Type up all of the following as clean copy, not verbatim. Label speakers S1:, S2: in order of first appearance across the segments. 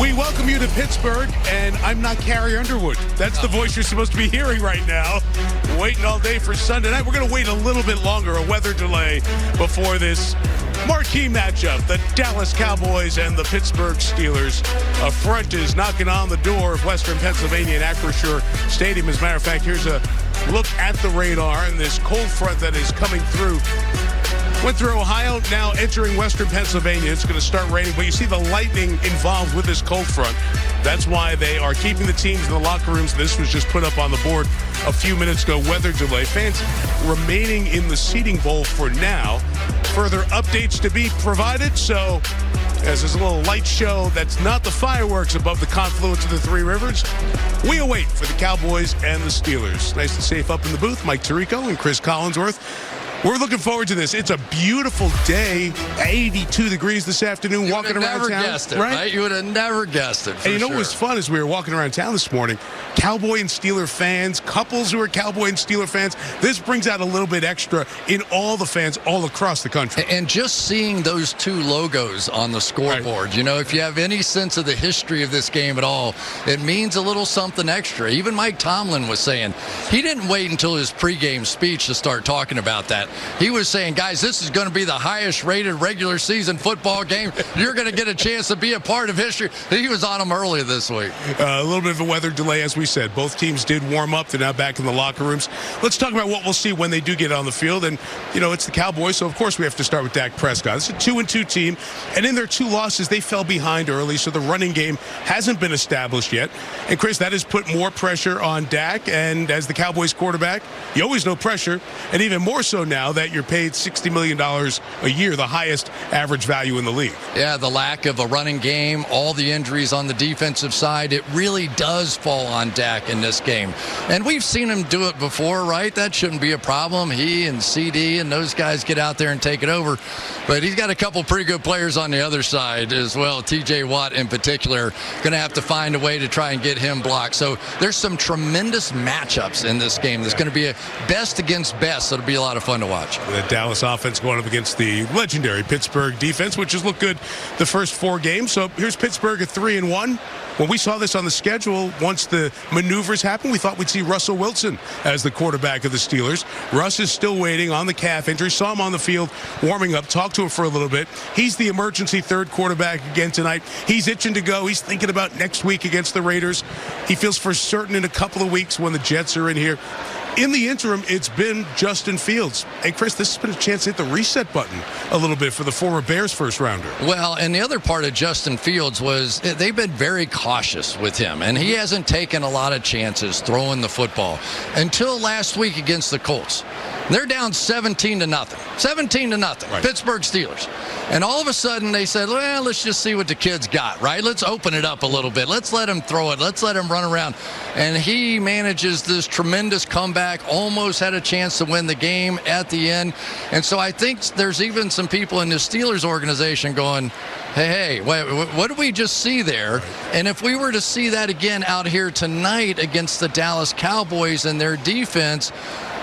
S1: We welcome you to Pittsburgh, and I'm not Carrie Underwood. That's the voice you're supposed to be hearing right now. Waiting all day for Sunday night. We're going to wait a little bit longer, a weather delay, before this marquee matchup. The Dallas Cowboys and the Pittsburgh Steelers. A front is knocking on the door of Western Pennsylvania and Acrisure Stadium. As a matter of fact, here's a look at the radar and this cold front that is coming through. Went through Ohio, now entering Western Pennsylvania. It's going to start raining, but you see the lightning involved with this cold front. That's why they are keeping the teams in the locker rooms. This was just put up on the board a few minutes ago. Weather delay. Fans remaining in the seating bowl for now. Further updates to be provided. So, as there's a little light show that's not the fireworks above the confluence of the three rivers, we await for the Cowboys and the Steelers. Nice and safe up in the booth. Mike Tirico and Chris Collinsworth. We're looking forward to this. It's a beautiful day, 82 degrees this afternoon, walking around town.
S2: You would have never guessed it, right? You would have never guessed it,
S1: And you know what was fun is we were walking around town this morning, Cowboy and Steeler fans, couples who are Cowboy and Steeler fans. This brings out a little bit extra in all the fans all across the country.
S2: And just seeing those two logos on the scoreboard, right. You know, if you have any sense of the history of this game at all, it means a little something extra. Even Mike Tomlin was saying he didn't wait until his pregame speech to start talking about that. He was saying, guys, this is going to be the highest rated regular season football game. You're going to get a chance to be a part of history. He was on them earlier this week.
S1: A little bit of a weather delay, as we said. Both teams did warm up. They're now back in the locker rooms. Let's talk about what we'll see when they do get on the field. And, you know, it's the Cowboys, so of course we have to start with Dak Prescott. It's a 2-2 team. And in their two losses, they fell behind early, so the running game hasn't been established yet. And, Chris, that has put more pressure on Dak. And as the Cowboys quarterback, you always know pressure. And even more so now that you're paid $60 million a year, the highest average value in the league.
S2: Yeah, the lack of a running game, all the injuries on the defensive side, it really does fall on Dak in this game. And we've seen him do it before, right? That shouldn't be a problem. He and CD and those guys get out there and take it over. But he's got a couple pretty good players on the other side as well. TJ Watt in particular, going to have to find a way to try and get him blocked. So there's some tremendous matchups in this game. There's going to be a best against best. So it'll be a lot of fun to watch.
S1: The Dallas offense going up against the legendary Pittsburgh defense, which has looked good the first four games. So here's Pittsburgh at 3-1. When we saw this on the schedule, once the maneuvers happened, we thought we'd see Russell Wilson as the quarterback of the Steelers. Russ is still waiting on the calf injury. Saw him on the field warming up, talked to him for a little bit. He's the emergency third quarterback again tonight. He's itching to go. He's thinking about next week against the Raiders. He feels for certain in a couple of weeks when the Jets are in here. In the interim, it's been Justin Fields. Hey, Chris, this has been a chance to hit the reset button a little bit for the former Bears first rounder.
S2: Well, and the other part of Justin Fields was they've been very cautious with him, and he hasn't taken a lot of chances throwing the football until last week against the Colts. They're down 17-0. 17-0. Right. Pittsburgh Steelers. And all of a sudden they said, well, let's just see what the kid's got, right? Let's open it up a little bit. Let's let him throw it. Let's let him run around. And he manages this tremendous comeback, almost had a chance to win the game at the end. And so I think there's even some people in the Steelers organization going, hey, what did we just see there? And if we were to see that again out here tonight against the Dallas Cowboys and their defense,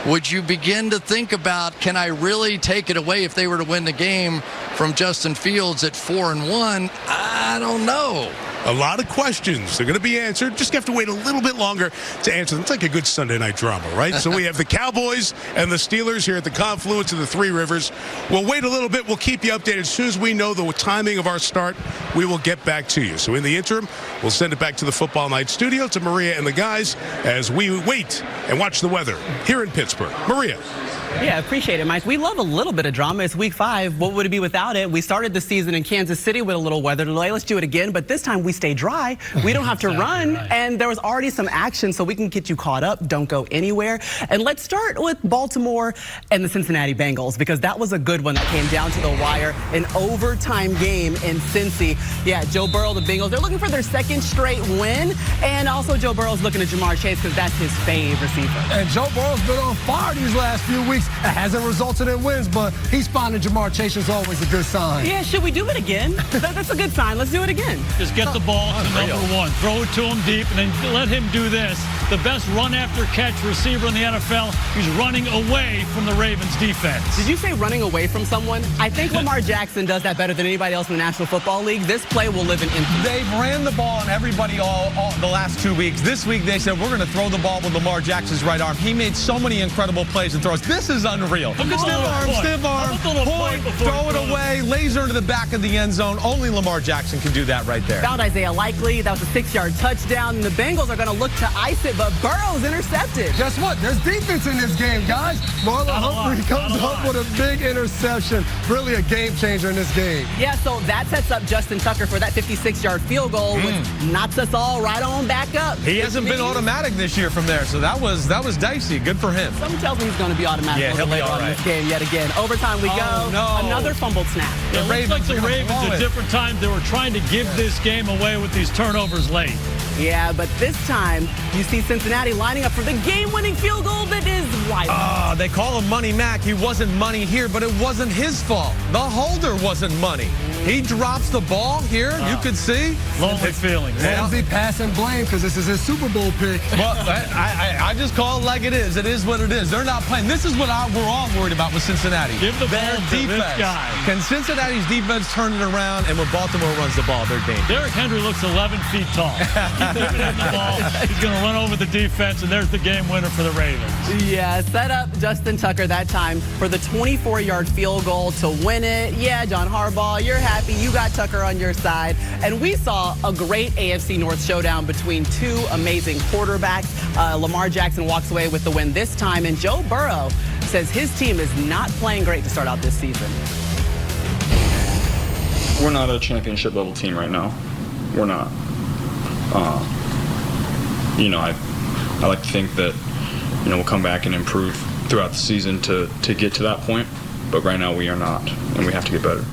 S2: would you begin to think about, can I really take it away if they were to win the game from Justin Fields at 4-1? I don't know.
S1: A lot of questions. They're going to be answered. Just have to wait a little bit longer to answer them. It's like a good Sunday night drama, right? So we have the Cowboys and the Steelers here at the confluence of the three rivers. We'll wait a little bit. We'll keep you updated. As soon as we know the timing of our start, we will get back to you. So in the interim, we'll send it back to the Football Night studio to Maria and the guys as we wait and watch the weather here in Pittsburgh. Maria.
S3: Yeah, appreciate it, Mike. We love a little bit of drama. It's week 5. What would it be without it? We started the season in Kansas City with a little weather delay. Let's do it again, but this time we stay dry. We don't have to run, and there was already some action, so we can get you caught up. Don't go anywhere. And let's start with Baltimore and the Cincinnati Bengals, because that was a good one that came down to the wire. An overtime game in Cincy. Yeah, Joe Burrow, the Bengals, they're looking for their second straight win, and also Joe Burrow's looking at Jamar Chase because that's his fave receiver.
S4: And Joe Burrow's been on fire these last few weeks. weeks. It hasn't resulted in wins, but he's finding Jamar Chase is always a good sign.
S3: Yeah, should we do it again? That's a good sign. Let's do it again.
S5: Just get the ball to number one. Throw it to him deep, and then let him do this. The best run-after-catch receiver in the NFL. He's running away from the Ravens defense.
S3: Did you say running away from someone? I think Lamar Jackson does that better than anybody else in the National Football League. This play will live in infamy.
S6: They've ran the ball on everybody all the last 2 weeks. This week they said, we're going to throw the ball with Lamar Jackson's right arm. He made so many incredible plays and throws. This is unreal. Stiff arm, point, throw it away, laser into the back of the end zone. Only Lamar Jackson can do that right there.
S3: Found Isaiah Likely. That was a 6-yard touchdown. And the Bengals are going to look to ice it, but Burrow's intercepted.
S4: Guess what? There's defense in this game, guys. Marlon Humphrey comes up with a big interception. Really a game changer in this game.
S3: Yeah, so that sets up Justin Tucker for that 56-yard field goal, which knocks us all right on back up.
S6: He hasn't been automatic this year from there, so that was dicey. Good for him.
S3: Something tells me he's going to be automatic
S6: he'll be
S3: later
S6: all
S3: on
S6: right.
S3: this game yet again. Overtime we go.
S6: No.
S3: Another fumbled snap.
S5: It looks like the Ravens at different times they were trying to give this game away with these turnovers late.
S3: Yeah, but this time you see Cincinnati lining up for the game-winning field goal that is wide.
S6: They call him Money Mac. He wasn't money here, but it wasn't his fault. The holder wasn't money. He drops the ball here. You could see.
S5: Lonely feeling.
S4: Ramsey passing blame because this is his Super Bowl pick.
S6: Well, I just call it like it is. It is what it is. They're not playing. This is what we're all worried about with Cincinnati.
S5: Give the ball to this guy.
S6: Can Cincinnati's defense turn it around? And when Baltimore runs the ball, they're dangerous.
S5: Derrick Henry looks 11 feet tall. He's giving him the ball. He's going to run over the defense, and there's the game winner for the Ravens.
S3: Yeah, set up Justin Tucker that time for the 24-yard field goal to win it. Yeah, John Harbaugh, you're happy. You got Tucker on your side. And we saw a great AFC North showdown between two amazing quarterbacks. Lamar Jackson walks away with the win this time, and Joe Burrow says his team is not playing great to start out this season.
S7: We're not a championship level team right now. We're not. I like to think that, we'll come back and improve throughout the season to get to that point. But right now we are not, and we have to get better.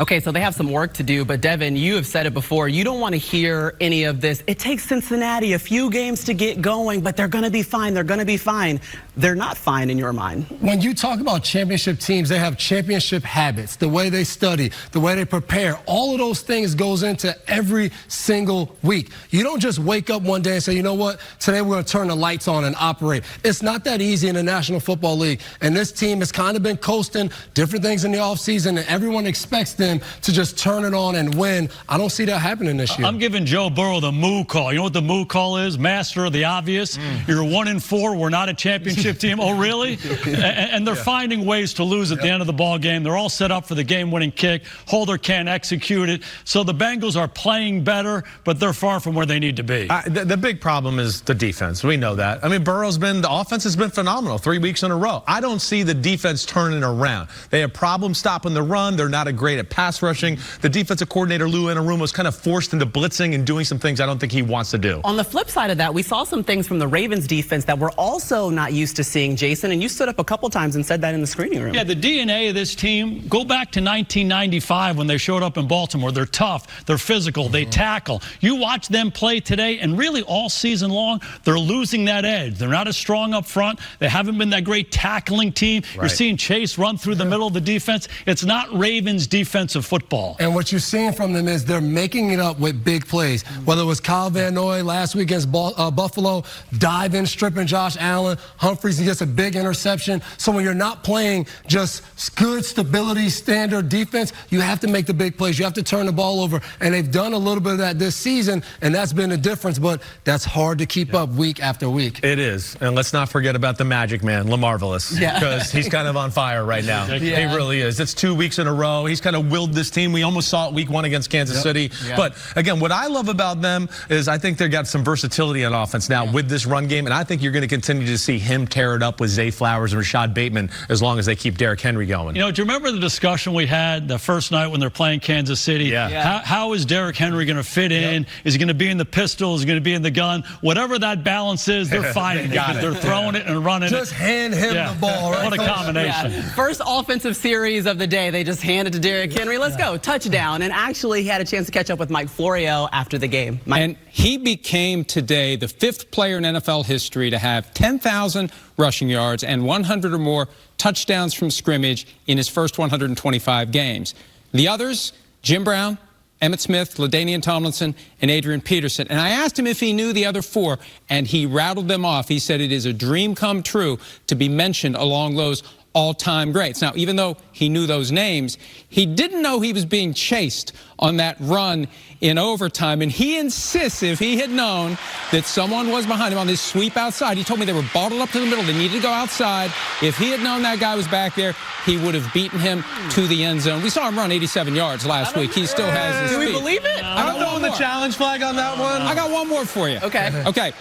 S3: Okay, so they have some work to do, but Devin, you have said it before. You don't want to hear any of this. It takes Cincinnati a few games to get going, but they're going to be fine. They're going to be fine. They're not fine in your mind.
S4: When you talk about championship teams, they have championship habits, the way they study, the way they prepare. All of those things goes into every single week. You don't just wake up one day and say, you know what, today we're going to turn the lights on and operate. It's not that easy in the National Football League. And this team has kind of been coasting different things in the offseason, and everyone expects them to just turn it on and win. I don't see that happening this year.
S5: I'm giving Joe Burrow the moo call. You know what the moo call is? Master of the obvious. You're 1-4. We're not a championship team. Oh, really? And they're finding ways to lose at the end of the ball game. They're all set up for the game-winning kick. Holder can't execute it. So the Bengals are playing better, but they're far from where they need to be.
S6: The big problem is the defense. We know that. I mean, the offense has been phenomenal 3 weeks in a row. I don't see the defense turning around. They have problems stopping the run. They're not great at pass rushing. The defensive coordinator, Lou Anarumo, is kind of forced into blitzing and doing some things I don't think he wants to do.
S3: On the flip side of that, we saw some things from the Ravens defense that we're also not used to seeing, Jason, and you stood up a couple times and said that in the screening room.
S5: Yeah, the DNA of this team, go back to 1995 when they showed up in Baltimore. They're tough, they're physical, they tackle. You watch them play today, and really all season long, they're losing that edge. They're not as strong up front. They haven't been that great tackling team. Right. You're seeing Chase run through the middle of the defense. It's not Ravens defensive football.
S4: And what you're seeing from them is they're making it up with big plays. Whether it was Kyle Van Noy last week against Buffalo, diving, stripping Josh Allen, Humphreys gets a big interception. So when you're not playing just good stability, standard defense, you have to make the big plays. You have to turn the ball over. And they've done a little bit of that this season, and that's been the difference. But that's hard to keep up week after week.
S6: It is. And let's not forget about the Magic Man, LaMarvelous, because he's kind of on fire right now. He really is. It's 2 weeks in a row. He's kind of willed this team. We almost saw it week 1 against Kansas City. But again, what I love about them is I think they've got some versatility on offense now with this run game, and I think you're going to continue to see him tear it up with Zay Flowers and Rashad Bateman as long as they keep Derrick Henry going.
S5: You know, do you remember the discussion we had the first night when they're playing Kansas City? How is Derrick Henry going to fit in? Is he going to be in the pistol? Is he going to be in the gun? Whatever that balance is, they're fighting because they're throwing it and running
S4: just hand him the ball. Right?
S5: What a combination.
S3: First offensive series of the day, they just handed to Derrick Henry. Let's go. Touchdown. And actually, he had a chance to catch up with Mike Florio after the game. Mike.
S8: And he became today the 5th player in NFL history to have 10,000 rushing yards and 100 or more touchdowns from scrimmage in his first 125 games. The others, Jim Brown, Emmitt Smith, LaDainian Tomlinson, and Adrian Peterson. And I asked him if he knew the other 4, and he rattled them off. He said it is a dream come true to be mentioned along those all-time greats. Now, even though he knew those names, he didn't know he was being chased on that run in overtime, and he insists if he had known that someone was behind him on this sweep outside. He told me they were bottled up to the middle. They needed to go outside. If he had known that guy was back there, he would have beaten him to the end zone. We saw him run 87 yards last week. He still has his
S3: Do we
S8: speed.
S3: believe it?
S6: I'm throwing the challenge flag on that one.
S8: I got one more for you.
S3: Okay.
S8: Okay.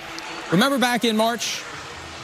S8: Remember back in March,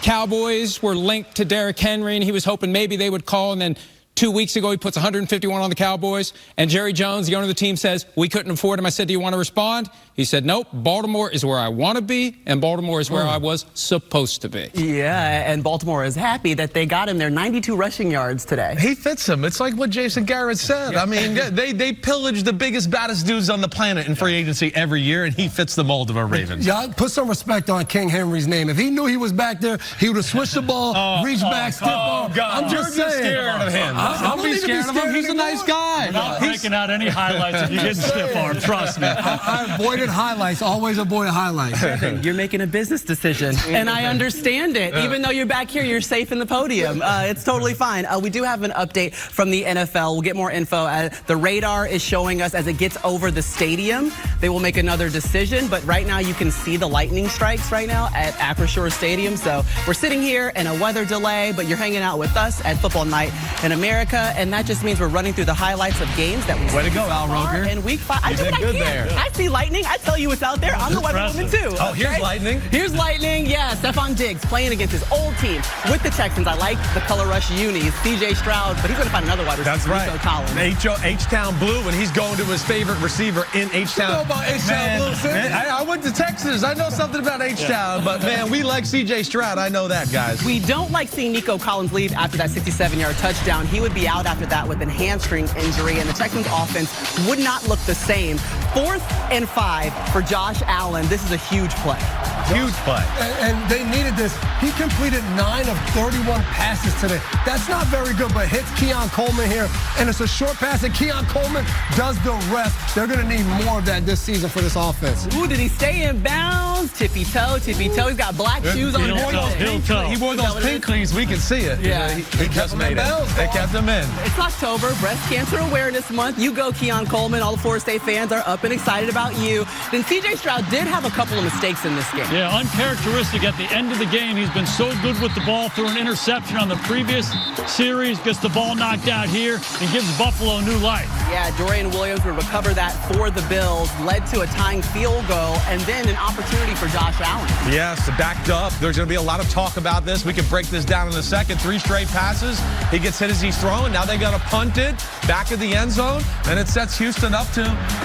S8: Cowboys were linked to Derrick Henry, and he was hoping maybe they would call, and then 2 weeks ago, he puts 151 on the Cowboys, and Jerry Jones, the owner of the team, says, we couldn't afford him. I said, do you want to respond? He said, nope, Baltimore is where I want to be, and Baltimore is where I was supposed to be.
S3: Yeah, and Baltimore is happy that they got him their 92 rushing yards today.
S6: He fits him. It's like what Jason Garrett said. I mean, they pillage the biggest, baddest dudes on the planet in free agency every year, and he fits the mold of a Raven.
S4: Y'all put some respect on King Henry's name. If he knew he was back there, he would have switched the ball, reached back, stiff arm.
S6: God.
S4: I'm just
S6: You're
S4: saying.
S6: scared of him.
S4: Don't be scared of him.
S6: He's a nice guy.
S5: We're not breaking out any highlights if you get stiff arm, trust me.
S4: I avoided highlights, always avoid highlights.
S3: You're making a business decision, and I understand it. Even though you're back here, you're safe in the podium. It's totally fine. We do have an update from the NFL. We'll get more info. The radar is showing us as it gets over the stadium, they will make another decision. But right now, you can see the lightning strikes right now at Acrisure Stadium. So we're sitting here in a weather delay, but you're hanging out with us at Football Night in America, and that just means we're running through the highlights of games that we
S6: Way to go, Al Roker.
S3: in Week 5. I do
S6: did
S3: what I
S6: good
S3: can.
S6: there.
S3: I see lightning. I tell you what's out there. I'm the weather woman too.
S6: Oh, here's lightning.
S3: Here's lightning. Yeah, Stephon Diggs playing against his old team with the Texans. I like the color rush unis. C.J. Stroud, but he's going to find another wide receiver.
S6: That's right.
S3: Nico Collins.
S6: H-Town Blue, and he's going to his favorite receiver in H-Town.
S4: You know about H-Town Blue, City?
S6: I went to Texas. I know something about H-Town, but man, we like C.J. Stroud. I know that, guys.
S3: We don't like seeing Nico Collins leave after that 67-yard touchdown. He would be out after that with a hamstring injury, and the Texans offense would not look the same. 4th and 5 for Josh Allen. This is a huge play.
S6: Huge play.
S4: And they needed this. He completed 9 of 31 passes today. That's not very good, but hits Keon Coleman here, and it's a short pass, and Keon Coleman does the rest. They're going to need more of that this season for this offense.
S3: Ooh, did he stay in bounds? Tippy toe, tippy toe. He's got black shoes on.
S6: He wore those pink cleats. We can see it.
S3: Yeah.
S6: He just made it. They kept him in.
S3: It's October, Breast Cancer Awareness Month. You go, Keon Coleman. All the Florida State fans are up and excited about you. Then C.J. Stroud did have a couple of mistakes in this game.
S5: Yeah, uncharacteristic at the end of the game. He's been so good with the ball, threw an interception on the previous series, gets the ball knocked out here, and gives Buffalo new life.
S3: Yeah, Dorian Williams would recover that for the Bills, led to a tying field goal, and then an opportunity for Josh Allen.
S6: Yes, backed up. There's going to be a lot of talk about this. We can break this down in a second. 3 straight passes. He gets hit as he's throwing. Now they got to punt it back of the end zone, and it sets Houston up to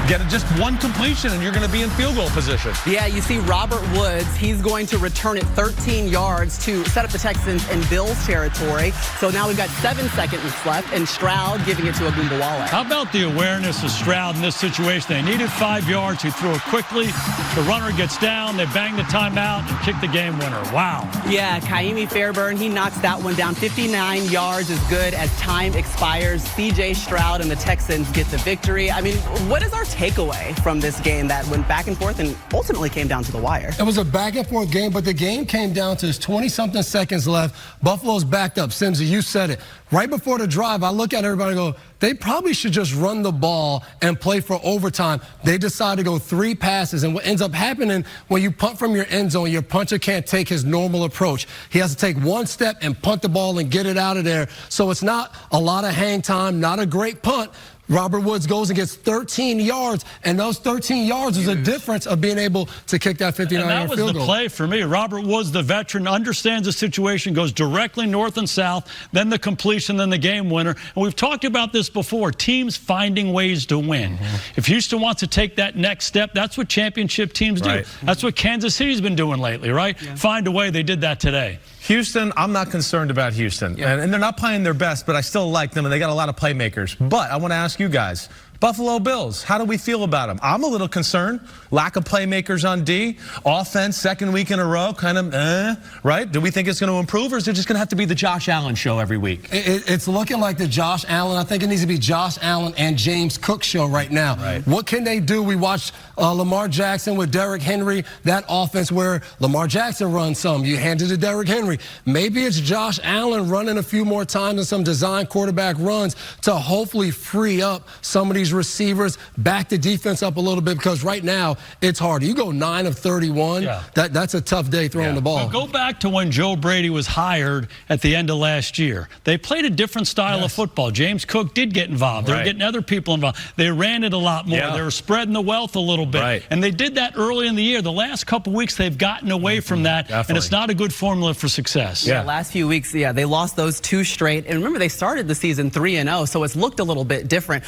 S6: get just one completion, and you're going to be in field goal position.
S3: Yeah, you see Robert Woods. He's going to return it 13 yards to set up the Texans in Bills territory. So now we've got 7 seconds left, and Stroud giving it to Agumbawale.
S5: How about the awareness of Stroud in this situation? They needed 5 yards. He threw it quickly. The runner gets down. They bang the timeout and kick the game winner. Wow.
S3: Yeah, Kaimi Fairburn, he knocks that one down. 59 yards is good as time expires. C.J. Stroud and the Texans get the victory. I mean, what is our takeaway from this game that went back and forth and ultimately came down to the wire?
S4: It was a back-and-forth game, but the game came down to 20-something seconds left. Buffalo's backed up. Simsy, you said it. Right before the drive, I look at everybody and go, they probably should just run the ball and play for overtime. They decide to go 3 passes, and what ends up happening when you punt from your end zone, your punter can't take his normal approach. He has to take 1 step and punt the ball and get it out of there. So it's not a lot of hang time, not a great punt. Robert Woods goes and gets 13 yards, and those 13 yards is a difference of being able to kick that 59-yard field goal.
S5: And that was the play for me. Robert Woods, the veteran, understands the situation, goes directly north and south, then the completion, then the game winner. And we've talked about this before, teams finding ways to win. If Houston wants to take that next step, that's what championship teams do. That's what Kansas City's been doing lately, right? Find a way. They did that today.
S6: Houston, I'm not concerned about Houston. And they're not playing their best, but I still like them, and they got a lot of playmakers. But I want to ask you guys, Buffalo Bills, how do we feel about them? I'm a little concerned. Lack of playmakers on D. Offense, second week in a row, kind of, right? Do we think it's going to improve, or is it just going to have to be the Josh Allen show every week?
S4: It's looking like the Josh Allen. I think it needs to be Josh Allen and James Cook show right now.
S6: Right.
S4: What can they do? We watched Lamar Jackson with Derrick Henry, that offense where Lamar Jackson runs some. You hand it to Derrick Henry. Maybe it's Josh Allen running a few more times and some design quarterback runs to hopefully free up some of these receivers, back the defense up a little bit, because right now it's hard. You go 9 of 31, that's a tough day throwing the ball.
S5: But go back to when Joe Brady was hired at the end of last year. They played a different style of football. James Cook did get involved. They were getting other people involved. They ran it a lot more. They were spreading the wealth a little bit. And they did that early in the year. The last couple weeks they've gotten away from that, and it's not a good formula for success.
S3: Yeah, last few weeks, they lost those 2 straight. And remember, they started the season 3-0, so it's looked a little bit different.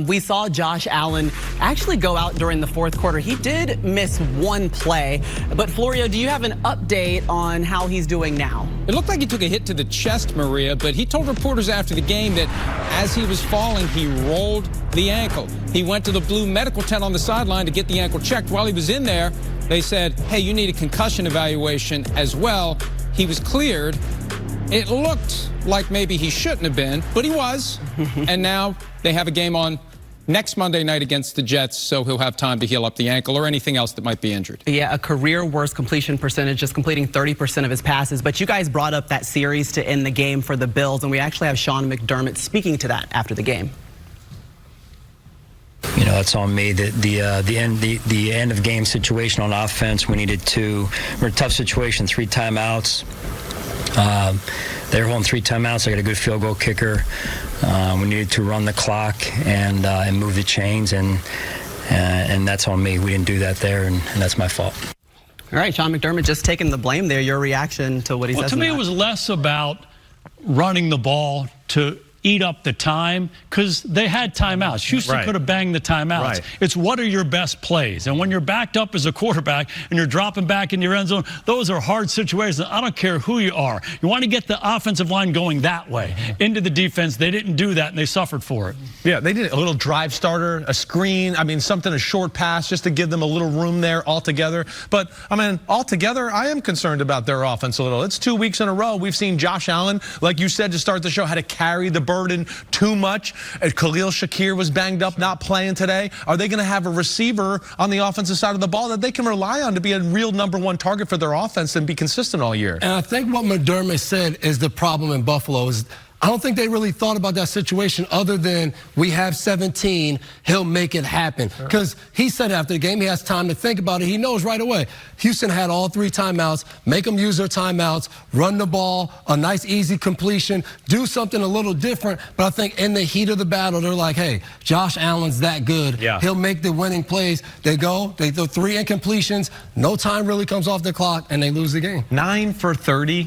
S3: We saw Josh Allen actually go out during the fourth quarter. He did miss 1 play. But Florio, do you have an update on how he's doing now?
S8: It looked like he took a hit to the chest, Maria, but he told reporters after the game that as he was falling, he rolled the ankle. He went to the blue medical tent on the sideline to get the ankle checked. While he was in there, they said, hey, you need a concussion evaluation as well. He was cleared. It looked like maybe he shouldn't have been, but he was. And now they have a game on next Monday night against the Jets, so he'll have time to heal up the ankle or anything else that might be injured.
S3: Yeah, a career worst completion percentage, just completing 30% of his passes. But you guys brought up that series to end the game for the Bills, and we actually have Sean McDermott speaking to that after the game.
S9: You know, it's on me. The end of game situation on offense, we needed to. We're in a tough situation, 3 timeouts. They were holding 3 timeouts. I got a good field goal kicker. We needed to run the clock and move the chains, and that's on me. We didn't do that there, and that's my fault.
S3: All right, Sean McDermott just taking the blame there. Your reaction to what he says?
S5: To me, it was less about running the ball to eat up the time, because they had timeouts. Houston could have banged the timeouts. It's what are your best plays? And when you're backed up as a quarterback and you're dropping back in your end zone, those are hard situations. I don't care who you are. You want to get the offensive line going that way into the defense. They didn't do that, and they suffered for it.
S6: Yeah, they did a little drive starter, a screen, I mean, something, a short pass, just to give them a little room there altogether. But, I mean, altogether, I am concerned about their offense a little. It's 2 weeks in a row. We've seen Josh Allen, like you said to start the show, had to carry the burden too much. Khalil Shakir was banged up, not playing today. Are they going to have a receiver on the offensive side of the ball that they can rely on to be a real #1 target for their offense and be consistent all year?
S4: And I think what McDermott said is the problem in Buffalo is I don't think they really thought about that situation other than we have 17, he'll make it happen. Because he said after the game he has time to think about it. He knows right away. Houston had all 3 timeouts. Make them use their timeouts. Run the ball. A nice, easy completion. Do something a little different. But I think in the heat of the battle, they're like, hey, Josh Allen's that good. He'll make the winning plays. They go. They throw 3 incompletions. No time really comes off the clock, and they lose the game.
S6: 9 for 30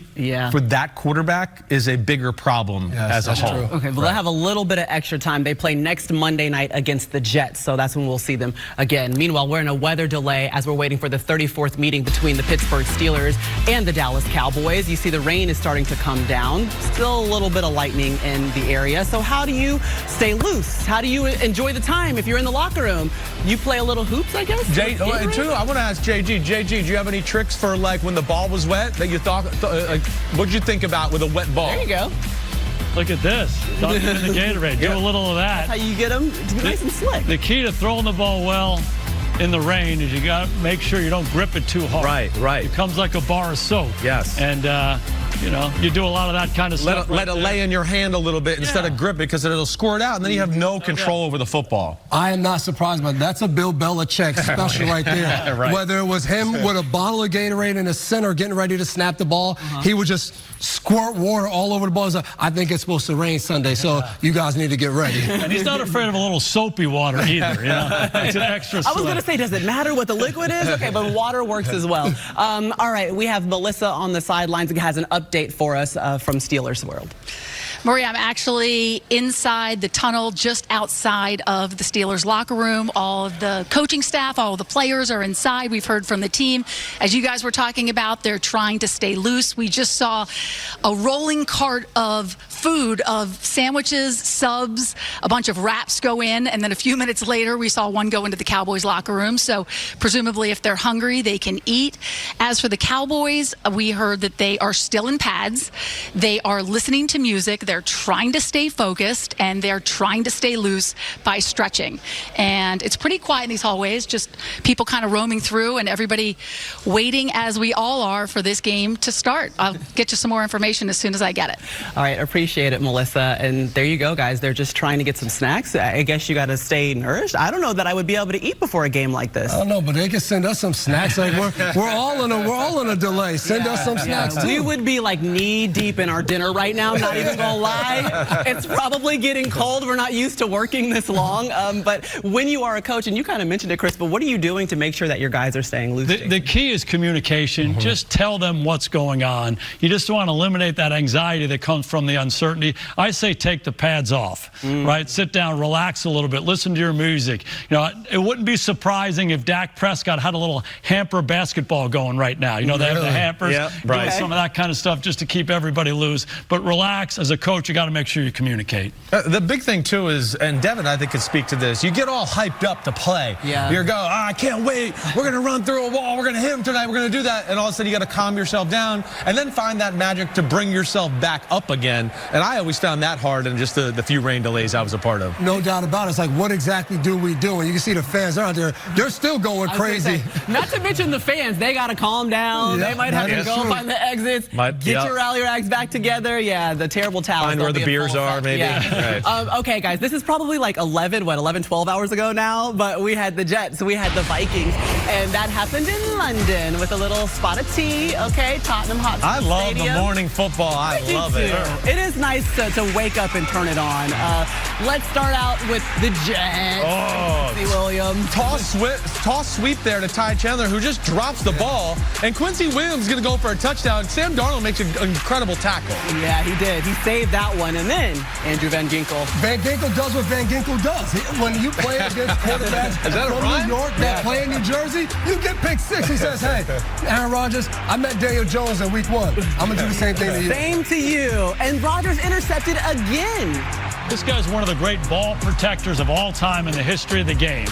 S6: for that quarterback is a bigger problem. As a whole.
S3: Okay, well, they'll have a little bit of extra time. They play next Monday night against the Jets, so that's when we'll see them again. Meanwhile, we're in a weather delay as we're waiting for the 34th meeting between the Pittsburgh Steelers and the Dallas Cowboys. You see the rain is starting to come down. Still a little bit of lightning in the area. So how do you stay loose? How do you enjoy the time if you're in the locker room? You play a little hoops, I guess?
S6: I want to ask JG. JG, do you have any tricks for, like, when the ball was wet that you thought, what'd you think about with a wet ball?
S3: There you go.
S5: Look at this. Dunk it in the Gatorade. Do a little of that.
S3: That's how you get them to be nice and slick.
S5: The key to throwing the ball well in the rain is you got to make sure you don't grip it too hard.
S6: Right.
S5: It comes like a bar of soap.
S6: Yes.
S5: And, you know, you do a lot of that kind of stuff.
S6: Let it lay in your hand a little bit instead of grip it, because it'll squirt out, and then you have no control over the football.
S4: I am not surprised by that. That's a Bill Belichick special right there. Whether it was him with a bottle of Gatorade in the center getting ready to snap the ball, he would just squirt water all over the ball. Like, I think it's supposed to rain Sunday, so you guys need to get ready.
S5: And he's not afraid of a little soapy water either. You know? It's an extra
S3: I was going to say, does it matter what the liquid is? Okay, but water works as well. All right, we have Melissa on the sidelines who has an update for us from Steelers World.
S10: Maury, I'm actually inside the tunnel just outside of the Steelers locker room. All of the coaching staff, all of the players are inside. We've heard from the team. As you guys were talking about, they're trying to stay loose. We just saw a rolling cart of food, of sandwiches, subs, a bunch of wraps go in, and then a few minutes later we saw one go into the Cowboys locker room. So presumably if they're hungry, they can eat. As for the Cowboys, we heard that they are still in pads. They are listening to music. They're trying to stay focused, and they're trying to stay loose by stretching. And it's pretty quiet in these hallways, just people kind of roaming through and everybody waiting, as we all are, for this game to start. I'll get you some more information as soon as I get it.
S3: All right, appreciate it, Melissa. And there you go, guys. They're just trying to get some snacks. I guess you got to stay nourished. I don't know that I would be able to eat before a game like this.
S4: I don't know, but they can send us some snacks. Like we're all in a delay. Send us some snacks too.
S3: We would be like knee deep in our dinner right now. Not even gonna lie, it's probably getting cold. We're not used to working this long. But when you are a coach, and you kind of mentioned it, Chris, but what are you doing to make sure that your guys are staying loose?
S5: The key is communication. Just tell them what's going on. You just want to eliminate that anxiety that comes from the uncertainty. I say take the pads off, right? Sit down, relax a little bit, listen to your music. You know, it wouldn't be surprising if Dak Prescott had a little hamper basketball going right now. You know, they have the hampers, doing some of that kind of stuff just to keep everybody loose. But relax. As a coach, you got to make sure you communicate.
S6: The big thing, too, is, and Devin, I think, could speak to this, you get all hyped up to play. You're going, I can't wait. We're going to run through a wall. We're going to hit him tonight. We're going to do that. And all of a sudden, you got to calm yourself down and then find that magic to bring yourself back up again. And I always found that hard in just the few rain delays I was a part of.
S4: No doubt about it. It's like, what exactly do we do? And you can see the fans are out there. They're still going crazy.
S3: Not to mention the fans. They got to calm down. They might have to go find the exits. Get your rally rags back together. Yeah, the terrible towels.
S6: Find where the beers are, maybe.
S3: Right. Okay, guys, this is probably like 11, 12 hours ago now, but we had the Jets, we had the Vikings, and that happened in London with a little spot of tea, okay, Tottenham Hotspur
S6: I love
S3: Stadium.
S6: the morning football. I love it.
S3: It is nice to wake up and turn it on. Let's start out with the Jets. Quincy Williams.
S6: Toss sweep there to Ty Chandler, who just drops the ball, and Quincy Williams is going to go for a touchdown. Sam Darnold makes an incredible tackle.
S3: Yeah, he did. He saved that one, and then Andrew Van Ginkel.
S4: Van Ginkel does what Van Ginkel does. When you play against quarterbacks from New York that play in New Jersey, you get pick six. He says, hey, Aaron Rodgers, I met Daniel Jones in week 1. I'm going to do the same thing to you.
S3: Same to you. And Rodgers intercepted again.
S5: This guy's one of the great ball protectors of all time in the history of the game.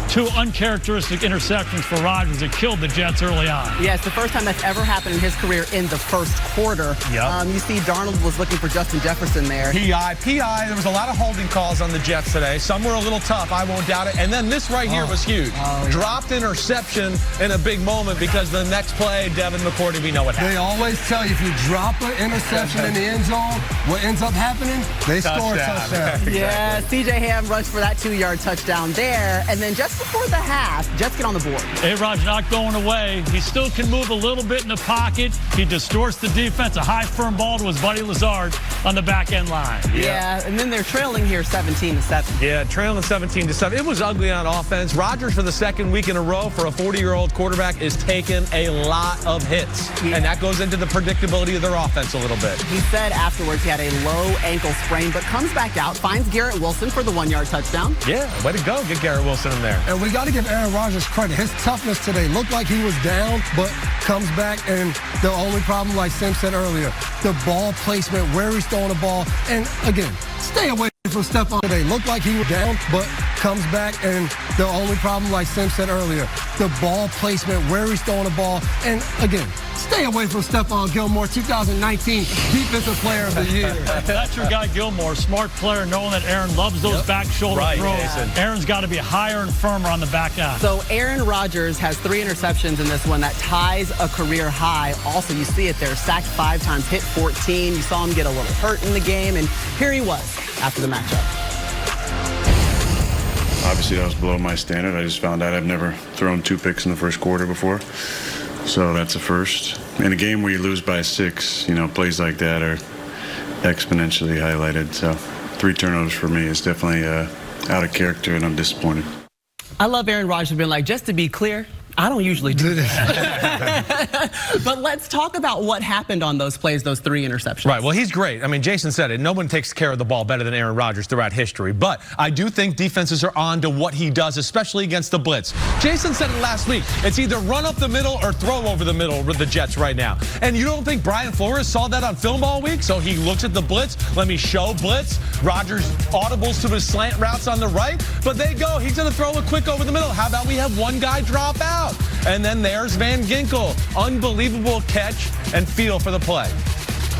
S5: 2 uncharacteristic interceptions for Rodgers that killed the Jets early on.
S3: Yeah, it's the first time that's ever happened in his career in the first quarter. You see Darnold was looking for Justin Jefferson there.
S6: PI. There was a lot of holding calls on the Jets today. Some were a little tough. I won't doubt it. And then this right here was huge. Dropped interception in a big moment because the next play, Devin McCourty, we know what happened.
S4: They always tell you if you drop an interception in the end zone, what ends up happening? They score a touchdown.
S3: Yeah, C.J. Ham rushed for that 2-yard touchdown there. And then just before the half, Jets get on the board.
S5: A-Rod's not going away. He still can move a little bit in the pocket. He distorts the defense. A high, firm ball to his buddy Lazard on the back end line.
S3: Yeah, and then they're trailing here 17-7.
S6: Yeah, trailing 17-7. It was ugly on offense. Rodgers, for the second week in a row for a 40-year-old quarterback, is taking a lot of hits. And that goes into the predictability of their offense a little bit.
S3: He said afterwards he had a low ankle sprain, but comes back out, finds Garrett Wilson for the 1-yard touchdown.
S6: Yeah, way to go. Get Garrett Wilson in there.
S4: And we got to give Aaron Rodgers credit. His toughness today looked like he was down, but comes back, and the only problem, like Sim said earlier, the ball placement, where he's throwing the ball. And again, stay away from Stephon today. Looked like he was down, but comes back, and the only problem, like Sim said earlier, the ball placement, where he's throwing the ball. And again, stay away from Stephon Gilmore, 2019 Defensive Player of the Year.
S5: That's your guy, Gilmore. Smart player, knowing that Aaron loves those back shoulder throws. Aaron's got to be higher and firmer on the back end.
S3: So Aaron Rodgers has 3 interceptions in this one. That ties a career high. Also, you see it there. Sacked 5 times, hit 14. You saw him get a little hurt in the game, and here he was after the matchup.
S11: Obviously, that was below my standard. I just found out I've never thrown 2 picks in the first quarter before. So that's a first. In a game where you lose by 6, plays like that are exponentially highlighted. So 3 turnovers for me is definitely out of character, and I'm disappointed.
S3: I love Aaron Rodgers being like, just to be clear, I don't usually do that. But let's talk about what happened on those plays, those 3 interceptions.
S6: Right, well, he's great. I mean, Jason said it. No one takes care of the ball better than Aaron Rodgers throughout history. But I do think defenses are on to what he does, especially against the blitz. Jason said it last week. It's either run up the middle or throw over the middle with the Jets right now. And you don't think Brian Flores saw that on film all week? So he looks at the blitz. Let me show blitz. Rodgers audibles to his slant routes on the right. But they go. He's going to throw it quick over the middle. How about we have one guy drop out? And then there's Van Ginkel. Unbelievable catch and feel for the play.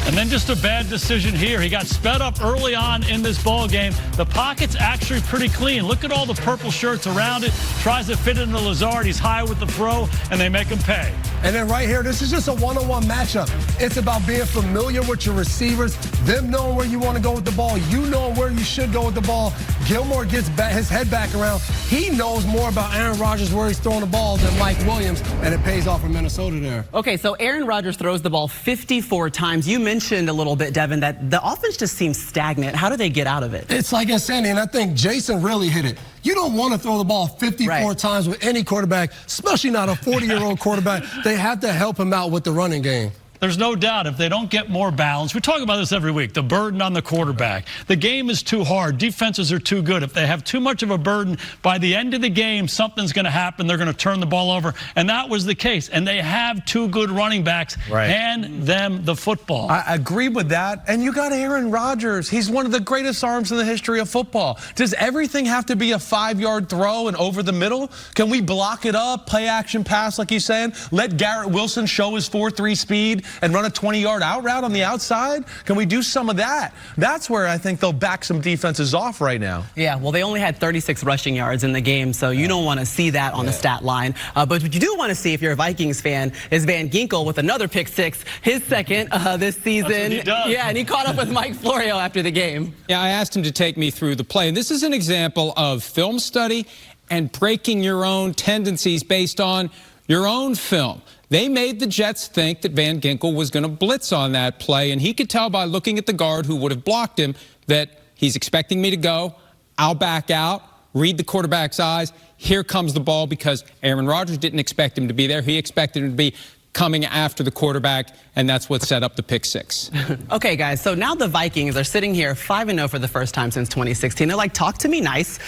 S5: And then just a bad decision here. He got sped up early on in this ball game. The pocket's actually pretty clean. Look at all the purple shirts around it. Tries to fit into Lazard. He's high with the throw, and they make him pay.
S4: And then right here, this is just a one-on-one matchup. It's about being familiar with your receivers, them knowing where you want to go with the ball, you knowing where you should go with the ball. Gilmore gets his head back around. He knows more about Aaron Rodgers where he's throwing the ball than Mike Williams, and it pays off for Minnesota there.
S3: Okay, so Aaron Rodgers throws the ball 54 times. You mentioned a little bit, Devin, that the offense just seems stagnant. How do they get out of it?
S4: It's like insanity, and I think Jason really hit it. You don't want to throw the ball 54 times with any quarterback, especially not a 40-year-old quarterback. They have to help him out with the running game.
S5: There's no doubt if they don't get more balance. We talk about this every week, the burden on the quarterback. The game is too hard. Defenses are too good. If they have too much of a burden, by the end of the game, something's going to happen. They're going to turn the ball over. And that was the case. And they have 2 good running backs. Hand them the football.
S6: I agree with that. And you got Aaron Rodgers. He's one of the greatest arms in the history of football. Does everything have to be a 5-yard throw and over the middle? Can we block it up, play action pass like he's saying? Let Garrett Wilson show his 4.3 speed and run a 20-yard out route on the outside? Can we do some of that? That's where I think they'll back some defenses off right now.
S3: Yeah, well, they only had 36 rushing yards in the game, so you don't want to see that on the stat line. But what you do want to see if you're a Vikings fan is Van Ginkel with another pick 6, his second this season.
S5: That's what he does.
S3: Yeah, and he caught up with Mike Florio after the game.
S8: Yeah, I asked him to take me through the play. And this is an example of film study and breaking your own tendencies based on your own film. They made the Jets think that Van Ginkel was going to blitz on that play, and he could tell by looking at the guard who would have blocked him that he's expecting me to go, I'll back out, read the quarterback's eyes, here comes the ball, because Aaron Rodgers didn't expect him to be there. He expected him to be coming after the quarterback, and that's what set up the pick 6.
S3: Okay, guys, so now the Vikings are sitting here 5-0 for the first time since 2016. They're like, talk to me nice.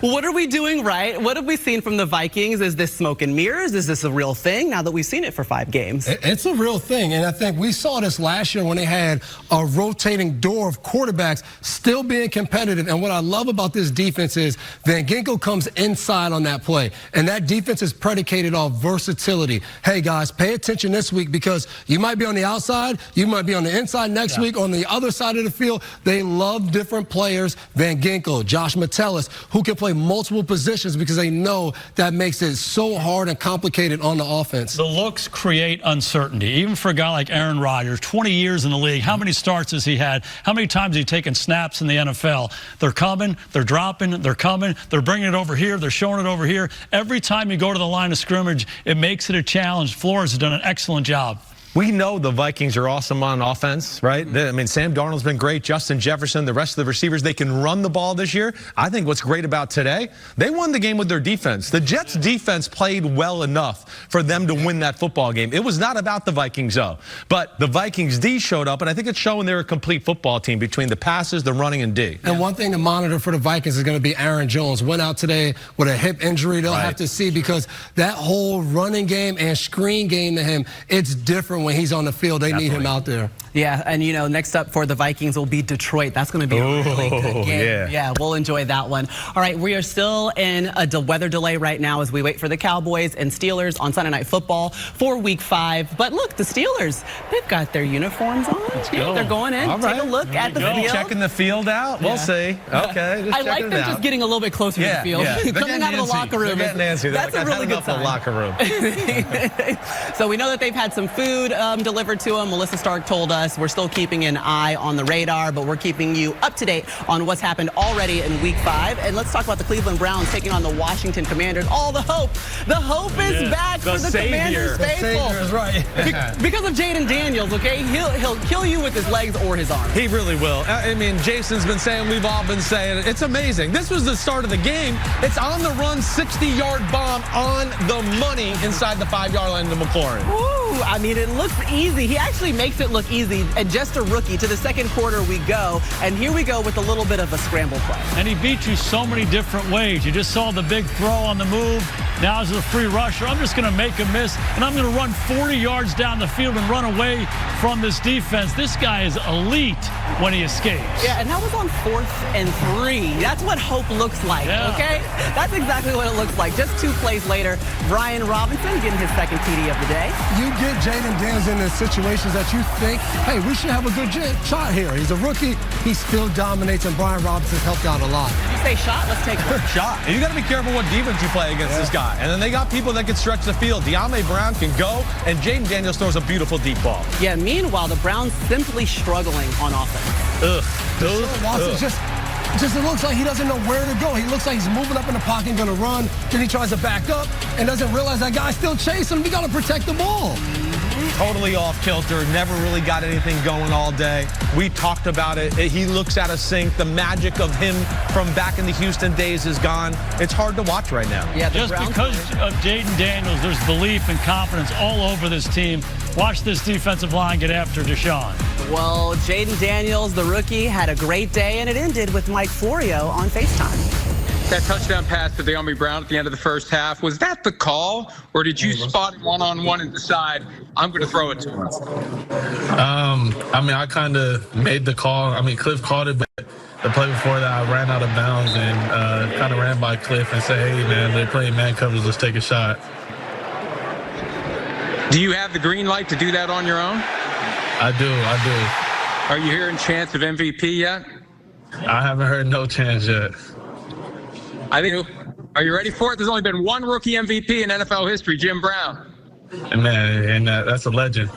S3: What are we doing right? What have we seen from the Vikings? Is this smoke and mirrors? Is this a real thing now that we've seen it for 5 games?
S4: It's a real thing, and I think we saw this last year when they had a rotating door of quarterbacks still being competitive. And what I love about this defense is Van Ginkel comes inside on that play, and that defense is predicated off versatility. Hey, guys, pay attention this week because you might be on the outside, you might be on the inside next week, on the other side of the field. They love different players. Van Ginkel, Josh Metellus, who can play multiple positions because they know that makes it so hard and complicated on the offense.
S5: The looks create uncertainty. Even for a guy like Aaron Rodgers, 20 years in the league, how many starts has he had? How many times has he taken snaps in the NFL? They're coming, they're dropping, they're coming, they're bringing it over here, they're showing it over here. Every time you go to the line of scrimmage, it makes it a challenge. Flores has done an excellent job.
S6: We know the Vikings are awesome on offense, right? I mean, Sam Darnold's been great. Justin Jefferson, the rest of the receivers, they can run the ball this year. I think what's great about today, they won the game with their defense. The Jets' defense played well enough for them to win that football game. It was not about the Vikings, though. But the Vikings D showed up, and I think it's showing they're a complete football team between the passes, the running, and D.
S4: And one thing to monitor for the Vikings is going to be Aaron Jones. Went out today with a hip injury. They'll have to see because that whole running game and screen game to him, it's different when he's on the field. They need him out there.
S3: Yeah, and you know, next up for the Vikings will be Detroit. That's going to be a really good game. Yeah, we'll enjoy that one. All right, we are still in a weather delay right now as we wait for the Cowboys and Steelers on Sunday Night Football for Week 5. But look, the Steelers, they've got their uniforms on. Yeah, they're going in. Take a look at the field.
S6: Checking the field out. We'll see. Okay,
S3: I like them just getting a little bit closer to the field. Coming out of the locker room.
S6: That's
S3: a really good sign.
S6: Locker room.
S3: So we know that they've had some food delivered to them. Melissa Stark told us us. We're still keeping an eye on the radar, but we're keeping you up to date on what's happened already in Week 5. And let's talk about the Cleveland Browns taking on the Washington Commanders. All the hope is back for the Commanders faithful.
S6: The Savior is right.
S3: Because of Jaden Daniels, okay? He'll kill you with his legs or his arms.
S6: He really will. I mean, Jason's been saying, we've all been saying it. It's amazing. This was the start of the game. It's on the run, 60-yard bomb on the money inside the 5-yard line of McLaurin.
S3: Ooh, I mean, it looks easy. He actually makes it look easy. And just a rookie. To the second quarter we go. And here we go with a little bit of a scramble play.
S5: And he beat you so many different ways. You just saw the big throw on the move. Now as a free rusher, I'm just going to make a miss, and I'm going to run 40 yards down the field and run away from this defense. This guy is elite when he escapes.
S3: Yeah, and that was on 4th and 3. That's what hope looks like, okay? That's exactly what it looks like. Just 2 plays later, Brian Robinson getting his second TD of the day.
S4: You get Jaden Daniels in the situations that you think, hey, we should have a good shot here. He's a rookie. He still dominates, and Brian Robinson's helped out a lot.
S3: You say shot, let's take a
S6: shot. And you got to be careful what defense you play against this guy. And then they got people that can stretch the field. De'Ami Brown can go, and Jaden Daniels throws a beautiful deep ball.
S3: Yeah, meanwhile, the Browns simply struggling on offense.
S4: Watson just it looks like he doesn't know where to go. He looks like he's moving up in the pocket and going to run. Then he tries to back up and doesn't realize that guy's still chasing him. We got to protect the ball.
S6: Totally off kilter, never really got anything going all day. We talked about it. He looks out of sync. The magic of him from back in the Houston days is gone. It's hard to watch right now.
S3: Yeah,
S5: just because of Jaden Daniels, there's belief and confidence all over this team. Watch this defensive line get after Deshaun.
S3: Well, Jaden Daniels, the rookie, had a great day, and it ended with Mike Florio on FaceTime.
S12: That touchdown pass to De'Ami Brown at the end of the first half, was that the call, or did you spot him one-on-one and decide, I'm going to throw it to him?
S13: I mean, I kind of made the call. I mean, Cliff called it, but the play before that, I ran out of bounds and kind of ran by Cliff and said, hey, man, they're playing man coverage. Let's take a shot.
S12: Do you have the green light to do that on your own?
S13: I do.
S12: Are you hearing chants of MVP yet?
S13: I haven't heard no chants yet.
S12: Are you ready for it? There's only been one rookie MVP in NFL history, Jim Brown.
S13: And that's a legend.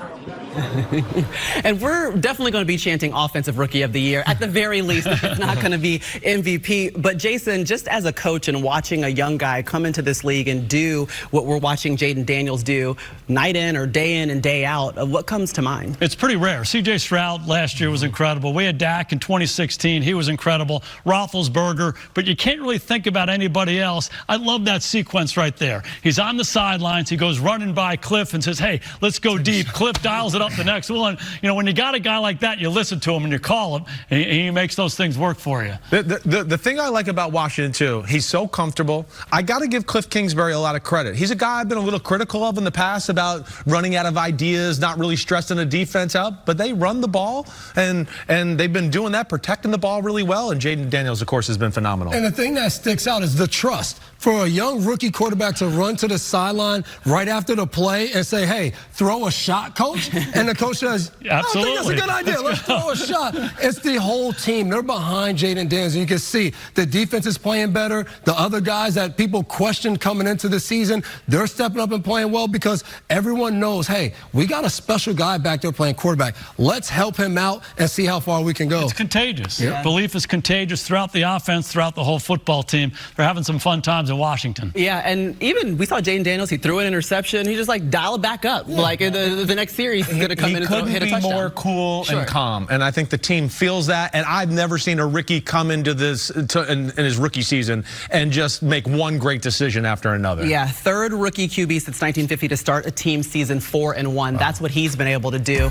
S3: And we're definitely going to be chanting Offensive Rookie of the Year, at the very least, if it's not going to be MVP. But Jason, just as a coach and watching a young guy come into this league and do what we're watching Jaden Daniels do night in or day in and day out, what comes to mind?
S5: It's pretty rare. C.J. Stroud last year was incredible. We had Dak in 2016. He was incredible. Roethlisberger. But you can't really think about anybody else. I love that sequence right there. He's on the sidelines. He goes running by Cliff and says, hey, let's go deep. Cliff dials it up the next one. You know, when you got a guy like that, you listen to him and you call him, and he makes those things work for you.
S6: The thing I like about Washington, too, he's so comfortable. I got to give Cliff Kingsbury a lot of credit. He's a guy I've been a little critical of in the past about running out of ideas, not really stressing the defense out, but they run the ball, and they've been doing that, protecting the ball really well, and Jaden Daniels, of course, has been phenomenal.
S4: And the thing that sticks out is the trust. For a young rookie quarterback to run to the sideline right after the play and say, hey, throw a shot, coach? And the coach says, I think that's a good idea. Let's throw a shot. It's the whole team. They're behind Jaden Daniels. And you can see the defense is playing better. The other guys that people questioned coming into the season, they're stepping up and playing well because everyone knows, hey, we got a special guy back there playing quarterback. Let's help him out and see how far we can go.
S5: It's contagious. Yeah. Belief is contagious throughout the offense, throughout the whole football team. They're having some fun times in Washington.
S3: Yeah, and even we saw Jaden Daniels. He threw an interception. He just like dial it back up. Yeah. Like the next series, he's going to come in and hit a touchdown.
S6: He couldn't be more cool and calm, and I think the team feels that. And I've never seen a rookie come into this in his rookie season and just make one great decision after another.
S3: Yeah, third rookie QB since 1950 to start a team season 4-1. Wow. That's what he's been able to do.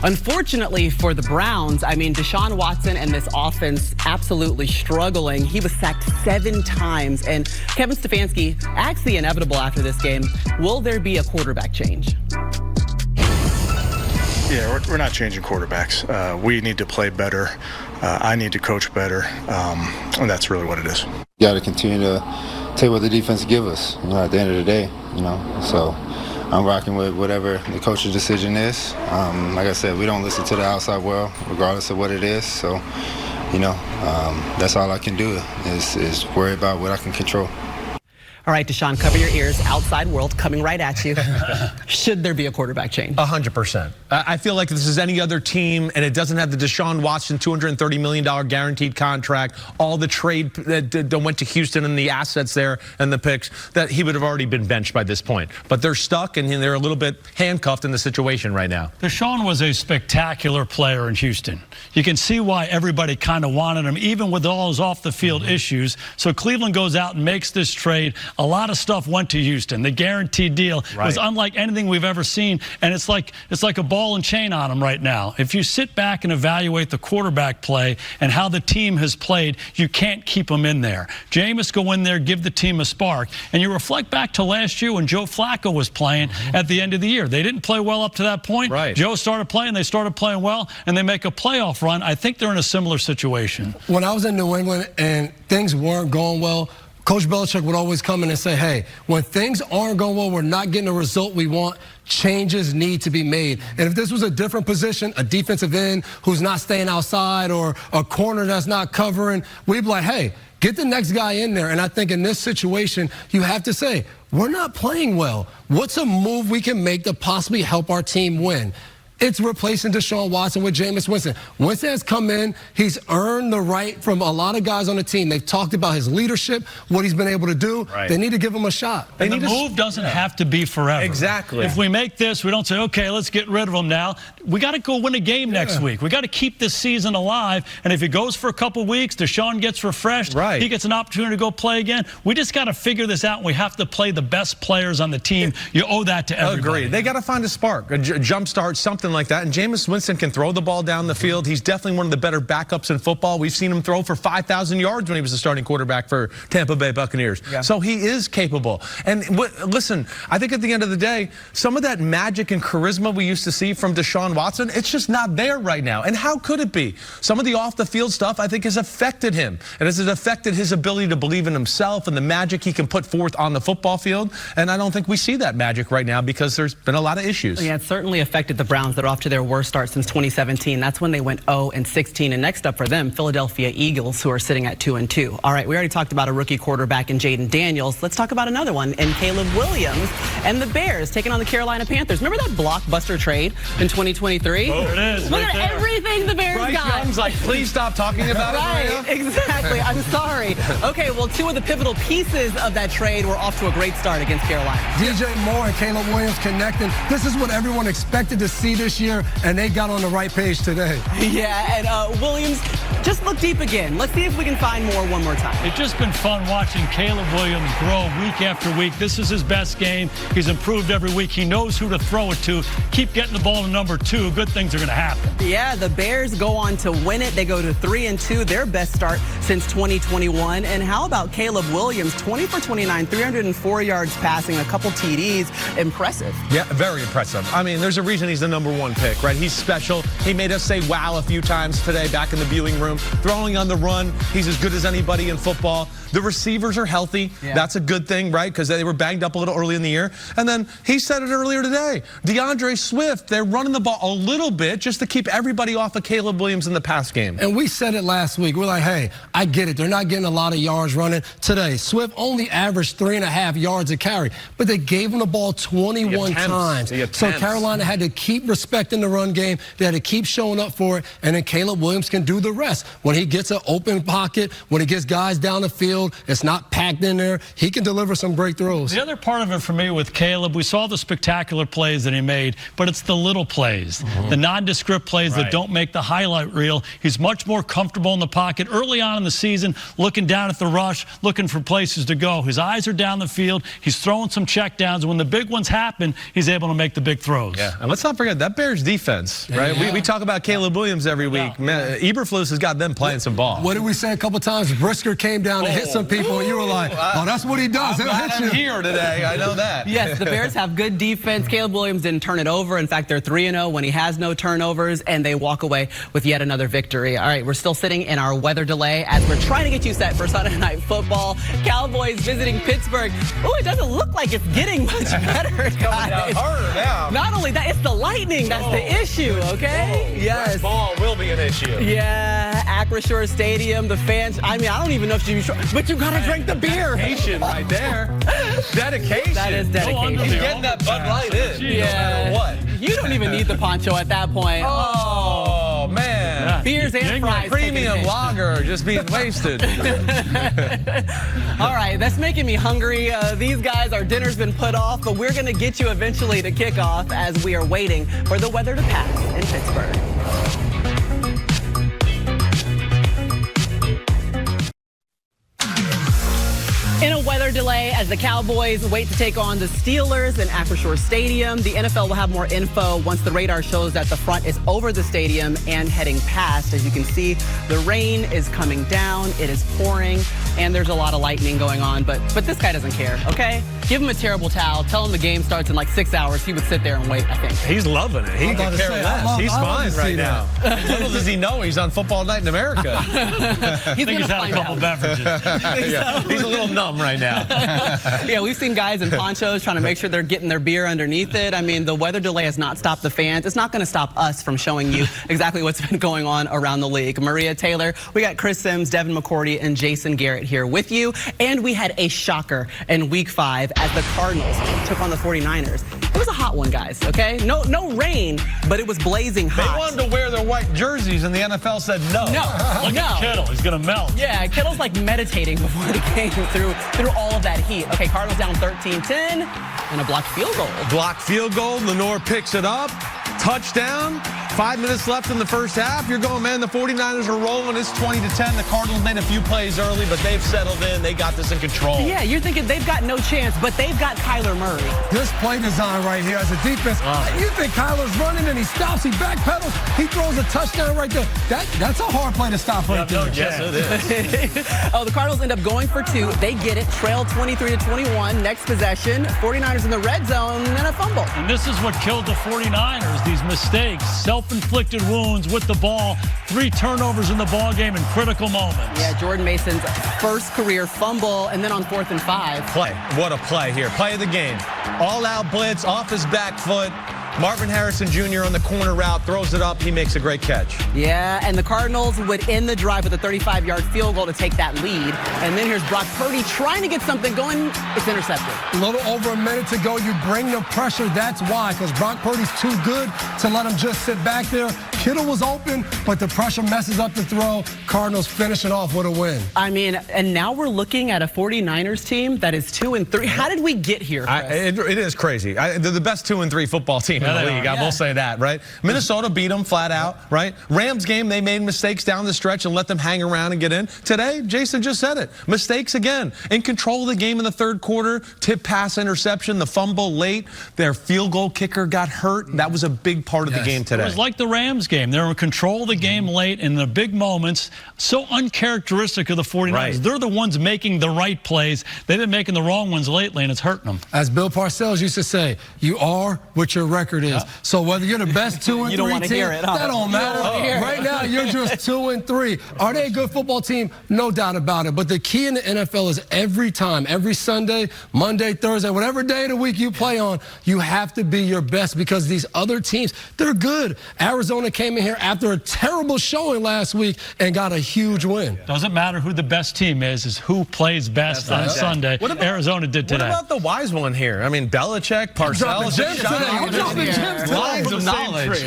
S3: Unfortunately for the Browns, I mean, Deshaun Watson and this offense absolutely struggling. He was sacked 7 times, and Kevin Stefanski asked the inevitable after this game, will there be a quarterback change?
S14: Yeah, we're not changing quarterbacks. We need to play better. I need to coach better, and that's really what it is.
S15: You got to continue to take what the defense give us, at the end of the day, So I'm rocking with whatever the coach's decision is. Like I said, we don't listen to the outside world, regardless of what it is. So, that's all I can do is worry about what I can control.
S3: All right, Deshaun, cover your ears. Outside world coming right at you. Should there be a quarterback change?
S6: 100%. I feel like this is any other team, and it doesn't have the Deshaun Watson $230 million guaranteed contract, all the trade that went to Houston and the assets there and the picks, that he would have already been benched by this point. But they're stuck, and they're a little bit handcuffed in the situation right now.
S5: Deshaun was a spectacular player in Houston. You can see why everybody kind of wanted him, even with all his off-the-field issues. So Cleveland goes out and makes this trade. A lot of stuff went to Houston. The guaranteed deal was unlike anything we've ever seen, and it's like a ball and chain on him right now. If you sit back and evaluate the quarterback play and how the team has played, you can't keep him in there. Jameis go in there, give the team a spark, and you reflect back to last year when Joe Flacco was playing at the end of the year. They didn't play well up to that point. Joe started playing, they started playing well, and they make a playoff run. I think they're in a similar situation.
S4: When I was in New England and things weren't going well, Coach Belichick would always come in and say, hey, when things aren't going well, we're not getting the result we want, changes need to be made. And if this was a different position, a defensive end who's not staying outside or a corner that's not covering, we'd be like, hey, get the next guy in there. And I think in this situation, you have to say, we're not playing well. What's a move we can make to possibly help our team win? It's replacing Deshaun Watson with Jameis Winston. Winston has come in. He's earned the right from a lot of guys on the team. They've talked about his leadership, what he's been able to do. They need to give him a shot.
S5: And the move doesn't have to be forever.
S6: Exactly.
S5: If we make this, we don't say, okay, let's get rid of him now. We got to go win a game next week. We got to keep this season alive. And if it goes for a couple weeks, Deshaun gets refreshed. He gets an opportunity to go play again. We just got to figure this out. We have to play the best players on the team. You owe that to everybody.
S6: Agreed. They got to find a spark, a jump start, something like that. And Jameis Winston can throw the ball down the field. He's definitely one of the better backups in football. We've seen him throw for 5,000 yards when he was the starting quarterback for Tampa Bay Buccaneers. So he is capable. And listen, I think at the end of the day, some of that magic and charisma we used to see from Deshaun Watson, it's just not there right now. And how could it be? Some of the off-the-field stuff, I think, has affected him. And has affected his ability to believe in himself and the magic he can put forth on the football field. And I don't think we see that magic right now because there's been a lot of issues.
S3: Yeah, it certainly affected the Browns. They're off to their worst start since 2017. That's when they went 0-16. And next up for them, Philadelphia Eagles, who are sitting at 2-2. All right, we already talked about a rookie quarterback in Jaden Daniels. Let's talk about another one in Caleb Williams and the Bears taking on the Carolina Panthers. Remember that blockbuster trade in 2023?
S5: Oh, there it is.
S3: Look at everything the Bears
S6: Bryce
S3: got.
S6: Young's like, please stop talking about it, Maria.
S3: Exactly. I'm sorry. Okay, well, two of the pivotal pieces of that trade were off to a great start against Carolina.
S4: DJ Moore and Caleb Williams connecting. This is what everyone expected to see this year, and they got on the right page today.
S3: Yeah, and Williams just look deep again. Let's see if we can find more one more time.
S5: It's just been fun watching Caleb Williams grow week after week. This is his best game. He's improved every week. He knows who to throw it to. Keep getting the ball to number 2. Good things are going to happen.
S3: Yeah, the Bears go on to win it. They go to 3-2, their best start since 2021. And how about Caleb Williams? 20 for 29, 304 yards passing, a couple TDs. Impressive.
S6: Yeah, very impressive. I mean, there's a reason he's the #1 pick, right? He's special. He made us say wow a few times today back in the viewing room. Throwing on the run, he's as good as anybody in football. The receivers are healthy. That's a good thing, right? Because they were banged up a little early in the year. And then he said it earlier today. DeAndre Swift, they're running the ball a little bit just to keep everybody off of Caleb Williams in the pass game.
S4: And we said it last week. We're like, hey, I get it. They're not getting a lot of yards running today. Swift only averaged 3.5 yards a carry, but they gave him the ball 21 times. So Carolina had to keep respecting the run game. They had to keep showing up for it, and then Caleb Williams can do the rest. When he gets an open pocket, when he gets guys down the field, it's not packed in there, he can deliver some great throws.
S5: The other part of it for me with Caleb, we saw the spectacular plays that he made, but it's the little plays, the nondescript plays that don't make the highlight reel. He's much more comfortable in the pocket early on in the season, looking down at the rush, looking for places to go. His eyes are down the field. He's throwing some checkdowns. When the big ones happen, he's able to make the big throws.
S6: Yeah, and let's not forget that Bears defense, right? We talk about Caleb Williams every week. Man, Eberflus has got them playing some ball.
S4: What did we say a couple times? Brisker came down and hit some people, and you were like, oh, that's what he does. He'll hit you.
S6: Here today, I know that.
S3: Yes, the Bears have good defense. Caleb Williams didn't turn it over. In fact, they're 3-0 when he has no turnovers, and they walk away with yet another victory. All right, we're still sitting in our weather delay as we're trying to get you set for Sunday Night Football. Cowboys visiting Pittsburgh. Oh, it doesn't look like it's getting much better, guys.
S6: Harder now.
S3: Not only that, it's the lightning that's the issue, okay? Yes.
S6: Ball will be an issue.
S3: Yeah, Acrisure Stadium, the fans. I mean, I don't even know if you, but you got to drink the beer.
S6: Patient right there. Dedication.
S3: That is dedication.
S6: He's getting that Bud Light in.
S3: Yeah.
S6: No matter what.
S3: You don't even need the poncho at that point.
S6: Oh, man.
S5: Yeah.
S3: Beers and fries.
S6: Premium lager just being wasted.
S3: All right, that's making me hungry. These guys, our dinner's been put off, but we're going to get you eventually to kick off as we are waiting for the weather to pass in Pittsburgh. In a weather delay as the Cowboys wait to take on the Steelers in Acrisure Stadium, the NFL will have more info once the radar shows that the front is over the stadium and heading past. As you can see, the rain is coming down, it is pouring, and there's a lot of lightning going on, but this guy doesn't care, okay? Give him a terrible towel, tell him the game starts in like 6 hours, he would sit there and wait, I think.
S6: He's loving it. He could care less. He's fine right now. Little does he know he's on Football Night in America.
S3: He's
S5: had a couple beverages.
S6: Yeah, he's a little numb right now.
S3: Yeah, we've seen guys in ponchos trying to make sure they're getting their beer underneath it. I mean, the weather delay has not stopped the fans. It's not going to stop us from showing you exactly what's been going on around the league. Maria Taylor, we got Chris Sims, Devin McCourty, and Jason Garrett here with you. And we had a shocker in Week 5 as the Cardinals took on the 49ers. It was a hot one, guys, okay? No rain, but it was blazing hot.
S6: They wanted to wear their white jerseys, and the NFL said no.
S5: Look at Kittle. He's going to melt.
S3: Yeah, Kittle's like meditating before the game through all of that heat. Okay, Cardinals down 13-10 and a blocked field goal.
S6: Blocked field goal. Lenore picks it up. Touchdown. 5 minutes left in the first half. You're going, man, the 49ers are rolling. It's 20-10. The Cardinals made a few plays early, but they've settled in. They got this in control.
S3: Yeah, you're thinking they've got no chance, but they've got Kyler Murray.
S4: This play design right here as a defense, you think Kyler's running and he stops, he backpedals, he throws a touchdown right there. That's a hard play to stop right there.
S6: Yes, it is.
S3: Oh, the Cardinals end up going for 2. They get it, trail 23-21. Next possession, 49ers in the red zone and a fumble.
S5: And this is what killed the 49ers, these mistakes, self-inflicted wounds with the ball, 3 turnovers in the ball game in critical moments.
S3: Yeah, Jordan Mason's first career fumble, and then on 4th and 5.
S6: Play. What a play here. Play of the game. All-out blitz, off his back foot. Marvin Harrison Jr. on the corner route, throws it up. He makes a great catch.
S3: Yeah, and the Cardinals would end the drive with a 35-yard field goal to take that lead. And then here's Brock Purdy trying to get something going. It's intercepted.
S4: A little over a minute to go. You bring the pressure. That's why, because Brock Purdy's too good to let him just sit back there. Kittle was open, but the pressure messes up the throw. Cardinals finishing off with a win.
S3: I mean, and now we're looking at a 49ers team that is 2-3. How did we get here, Chris?
S6: It is crazy. They're the best 2-3 football team in the league. I will say that, right? Minnesota beat them flat out, right? Rams game, they made mistakes down the stretch and let them hang around and get in. Today, Jason just said it. Mistakes again. In control of the game in the third quarter. Tip pass interception, the fumble late. Their field goal kicker got hurt. That was a big part of the game today.
S5: It was like the Rams game. They were in control of the game late in the big moments. So uncharacteristic of the 49ers.
S6: Right.
S5: They're the ones making the right plays. They've been making the wrong ones lately, and it's hurting them.
S4: As Bill Parcells used to say, you are what your record is. So whether you're the best 2-3 team, that don't matter. Right now, you're just 2-3. Are they a good football team? No doubt about it. But the key in the NFL is every time, every Sunday, Monday, Thursday, whatever day of the week you play on, you have to be your best because these other teams, they're good. Arizona came in here after a terrible showing last week and got a huge win.
S5: Doesn't matter who the best team is who plays best on Sunday. What Arizona did today.
S6: What about the wise one here? I mean, Belichick, Parcells. Lines of knowledge.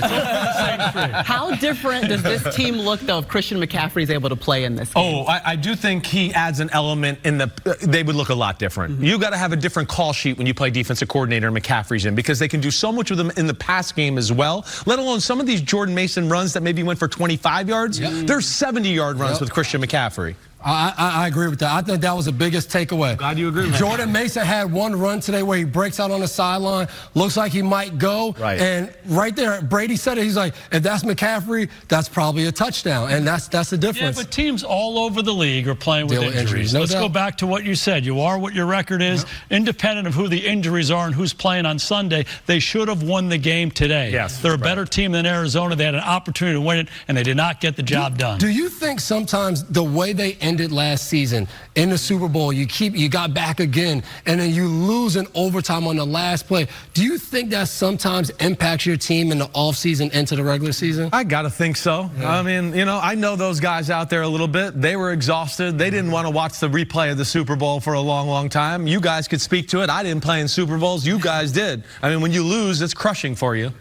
S3: How different does this team look, though, if Christian McCaffrey is able to play in this game?
S6: Oh, I do think he adds an element in they would look a lot different. You got to have a different call sheet when you play defensive coordinator and McCaffrey's in because they can do so much with them in the pass game as well, let alone some of these Jordan Mason runs that maybe went for 25 yards. There's 70-yard runs with Christian McCaffrey.
S4: I agree with that. I think that was the biggest takeaway.
S6: Glad you agree with that.
S4: Jordan Mason had one run today where he breaks out on the sideline, looks like he might go.
S6: Right.
S4: And right there, Brady said it. He's like, if that's McCaffrey, that's probably a touchdown. And that's the difference.
S5: Yeah, but teams all over the league are playing with injuries. Let's go back to what you said. You are what your record is. Independent of who the injuries are and who's playing on Sunday, they should have won the game today.
S6: Yes,
S5: they're a better team than Arizona. They had an opportunity to win it, and they did not get the job done.
S4: Do you think sometimes the way they ended last season in the Super Bowl, you got back again, and then you lose in overtime on the last play. Do you think that sometimes impacts your team in the offseason into the regular season?
S6: I got to think so. Yeah. I mean, you know, I know those guys out there a little bit. They were exhausted. They didn't want to watch the replay of the Super Bowl for a long, long time. You guys could speak to it. I didn't play in Super Bowls. You guys did. I mean, when you lose, it's crushing for you.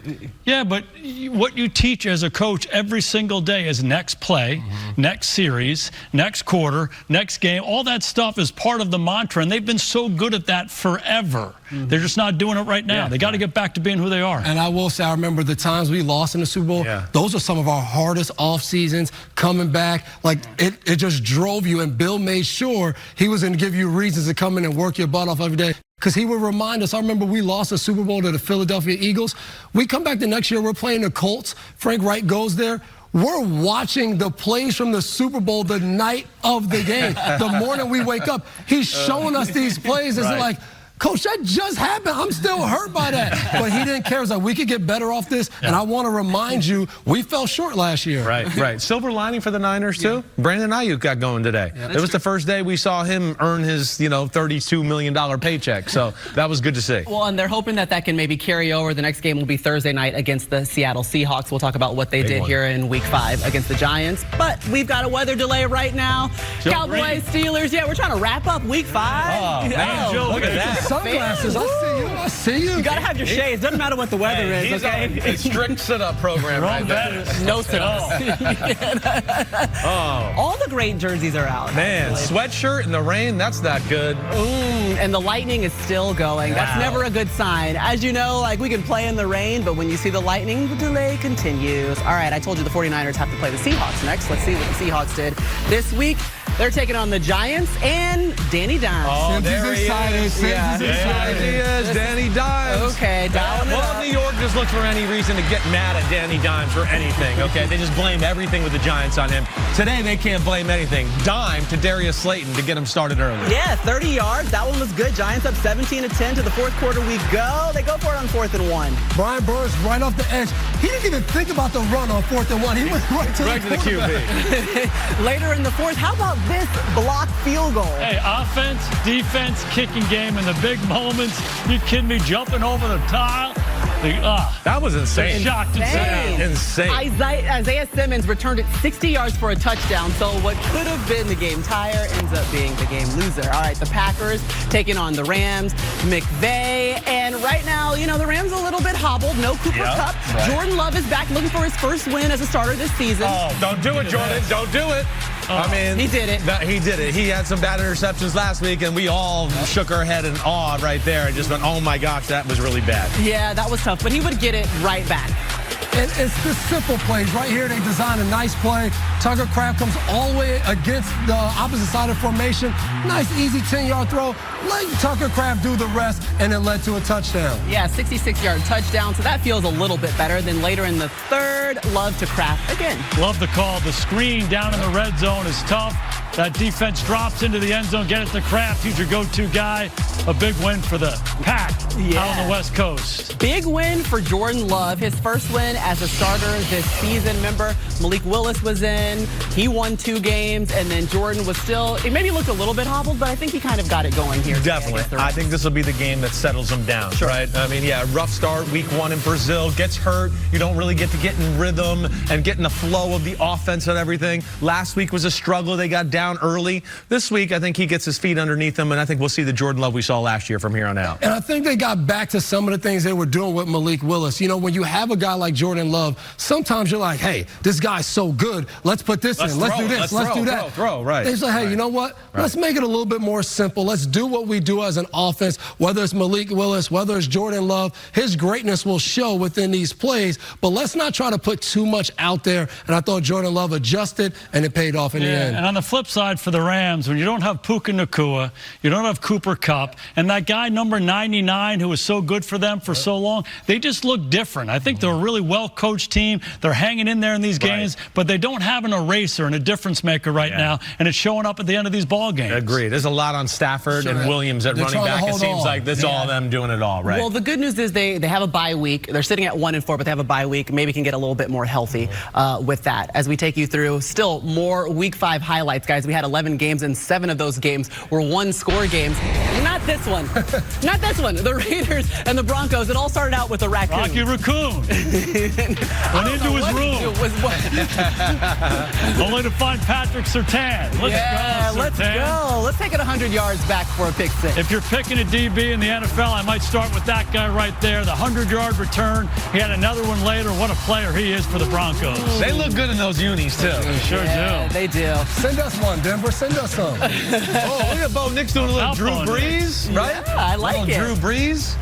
S5: Yeah, but what you teach as a coach every single day is next play, next series, next quarter, next game. All that stuff is part of the mantra, and they've been so good at that forever. They're just not doing it right now. They got to get back to being who they are.
S4: And I will say, I remember the times we lost in the Super Bowl. Those are some of our hardest off seasons. Coming back, like it just drove you. And Bill made sure he was going to give you reasons to come in and work your butt off every day. Because he would remind us. I remember we lost the Super Bowl to the Philadelphia Eagles. We come back the next year, we're playing the Colts. Frank Wright goes there. We're watching the plays from the Super Bowl the night of the game. The morning we wake up, he's showing us these plays. It's like, Coach, that just happened. I'm still hurt by that. But he didn't care. It's like, we could get better off this. And I want to remind you, we fell short last year.
S6: Right. Silver lining for the Niners, too. Brandon Ayuk got going today. It was the first day we saw him earn his, $32 million paycheck. So that was good to see.
S3: Well, and they're hoping that can maybe carry over. The next game will be Thursday night against the Seattle Seahawks. We'll talk about what they did here in Week 5 against the Giants. But we've got a weather delay right now. Cowboys, Steelers. Yeah, we're trying to wrap up Week 5.
S6: Oh, man, Joe, look at that.
S4: Sunglasses. I see you.
S3: You gotta have your shades. Doesn't matter what the weather is,
S6: he's
S3: okay?
S6: On a strict sit-up program right there.
S3: No sit-ups. All the great jerseys are out.
S6: Man, sweatshirt in the rain, that's not good.
S3: And the lightning is still going. That's never a good sign. As you know, like, we can play in the rain, but when you see the lightning, the delay continues. All right, I told you the 49ers have to play the Seahawks next. Let's see what the Seahawks did this week. They're taking on the Giants and Danny Dimes.
S6: Oh, there he is.
S3: There
S6: he is, Danny Dimes.
S3: Okay,
S6: New York just look for any reason to get mad at Danny Dimes for anything, okay? They just blame everything with the Giants on him. Today, they can't blame anything. Dime to Darius Slayton to get him started early.
S3: Yeah, 30 yards. That one was good. Giants up 17-10 to the fourth quarter. We go. They go for it on 4th and 1.
S4: Brian Burns right off the edge. He didn't even think about the run on 4th and 1. He went right to the
S6: QB.
S3: Later in the fourth, how about this blocked field goal?
S5: Hey, offense, defense, kicking game in the big moments. You kidding me? Jumping over the tile.
S6: That was insane.
S3: Insane. Isaiah Simmons returned it 60 yards for a touchdown. So what could have been the game tire ends up being the game loser. All right, the Packers taking on the Rams. McVay. And right now, the Rams a little bit hobbled. No Cooper Kupp. Jordan Love is back looking for his first win as a starter this season.
S6: Oh, don't do it, Jordan. Don't do it. I mean,
S3: he did it.
S6: He did it. He had some bad interceptions last week, and we all shook our head in awe right there and just went, oh, my gosh, that was really bad.
S3: Yeah, that was tough, but he would get it right back.
S4: And it's the simple plays. Right here, they design a nice play. Tucker Kraft comes all the way against the opposite side of formation. Nice, easy 10-yard throw. Let Tucker Kraft do the rest, and it led to a touchdown.
S3: Yeah, 66-yard touchdown, so that feels a little bit better. Then later in the third, Love to Kraft again.
S5: Love the call. The screen down in the red zone is tough. That defense drops into the end zone, get it to Kraft. He's your go-to guy. A big win for the Pack out on the West Coast.
S3: Big win for Jordan Love. His first win as a starter this season. Remember, Malik Willis was in. He won 2 games, and then Jordan was still, it maybe looked a little bit hobbled, but I think he kind of got it going here.
S6: Definitely. I think this will be the game that settles him down, right? I mean, yeah, rough start, week 1 in Brazil, gets hurt. You don't really get to get in rhythm and get in the flow of the offense and everything. Last week was a struggle. They got down early. This week, I think he gets his feet underneath him, and I think we'll see the Jordan Love we saw last year from here on out.
S4: And I think they got back to some of the things they were doing with Malik Willis. When you have a guy like Jordan Love, sometimes you're like, hey, this guy's so good. Let's put this in. Let's do this. Let's do that.
S6: Right.
S4: They say, hey, you know what? Let's make it a little bit more simple. Let's do what we do as an offense, whether it's Malik Willis, whether it's Jordan Love. His greatness will show within these plays, but let's not try to put too much out there. And I thought Jordan Love adjusted, and it paid off in the end.
S5: And on the flip side for the Rams, when you don't have Puka Nacua, you don't have Cooper Kupp, and that guy number 99 who was so good for them for so long, they just look different. I think they're a really well-coached team. They're hanging in there in these games, but they don't have an eraser and a difference maker right now, and it's showing up at the end of these ball games.
S6: Agreed. There's a lot on Stafford and Williams at running back. It seems like that's all them doing it all, right?
S3: Well, the good news is they have a bye week. They're sitting at 1-4, but they have a bye week. Maybe can get a little bit more healthy with that. As we take you through still more Week 5 highlights, guys. guys. We had 11 games, and 7 of those games were one-score games. Not this one. Not this one. The Raiders and the Broncos. It all started out with a raccoon.
S5: Rocky Raccoon. Went into his room. Only to find Patrick Surtain.
S3: Let's go. Let's take it 100 yards back for a pick six.
S5: If you're picking a DB in the NFL, I might start with that guy right there. The 100-yard return. He had another one later. What a player he is for the Broncos.
S6: They look good in those unis, too.
S5: They sure do.
S3: They do.
S4: Send us one, Denver. Send us some.
S6: Oh, look at Bo Nix doing a little Drew Brees, right?
S3: Yeah, I like it.
S6: Drew Brees.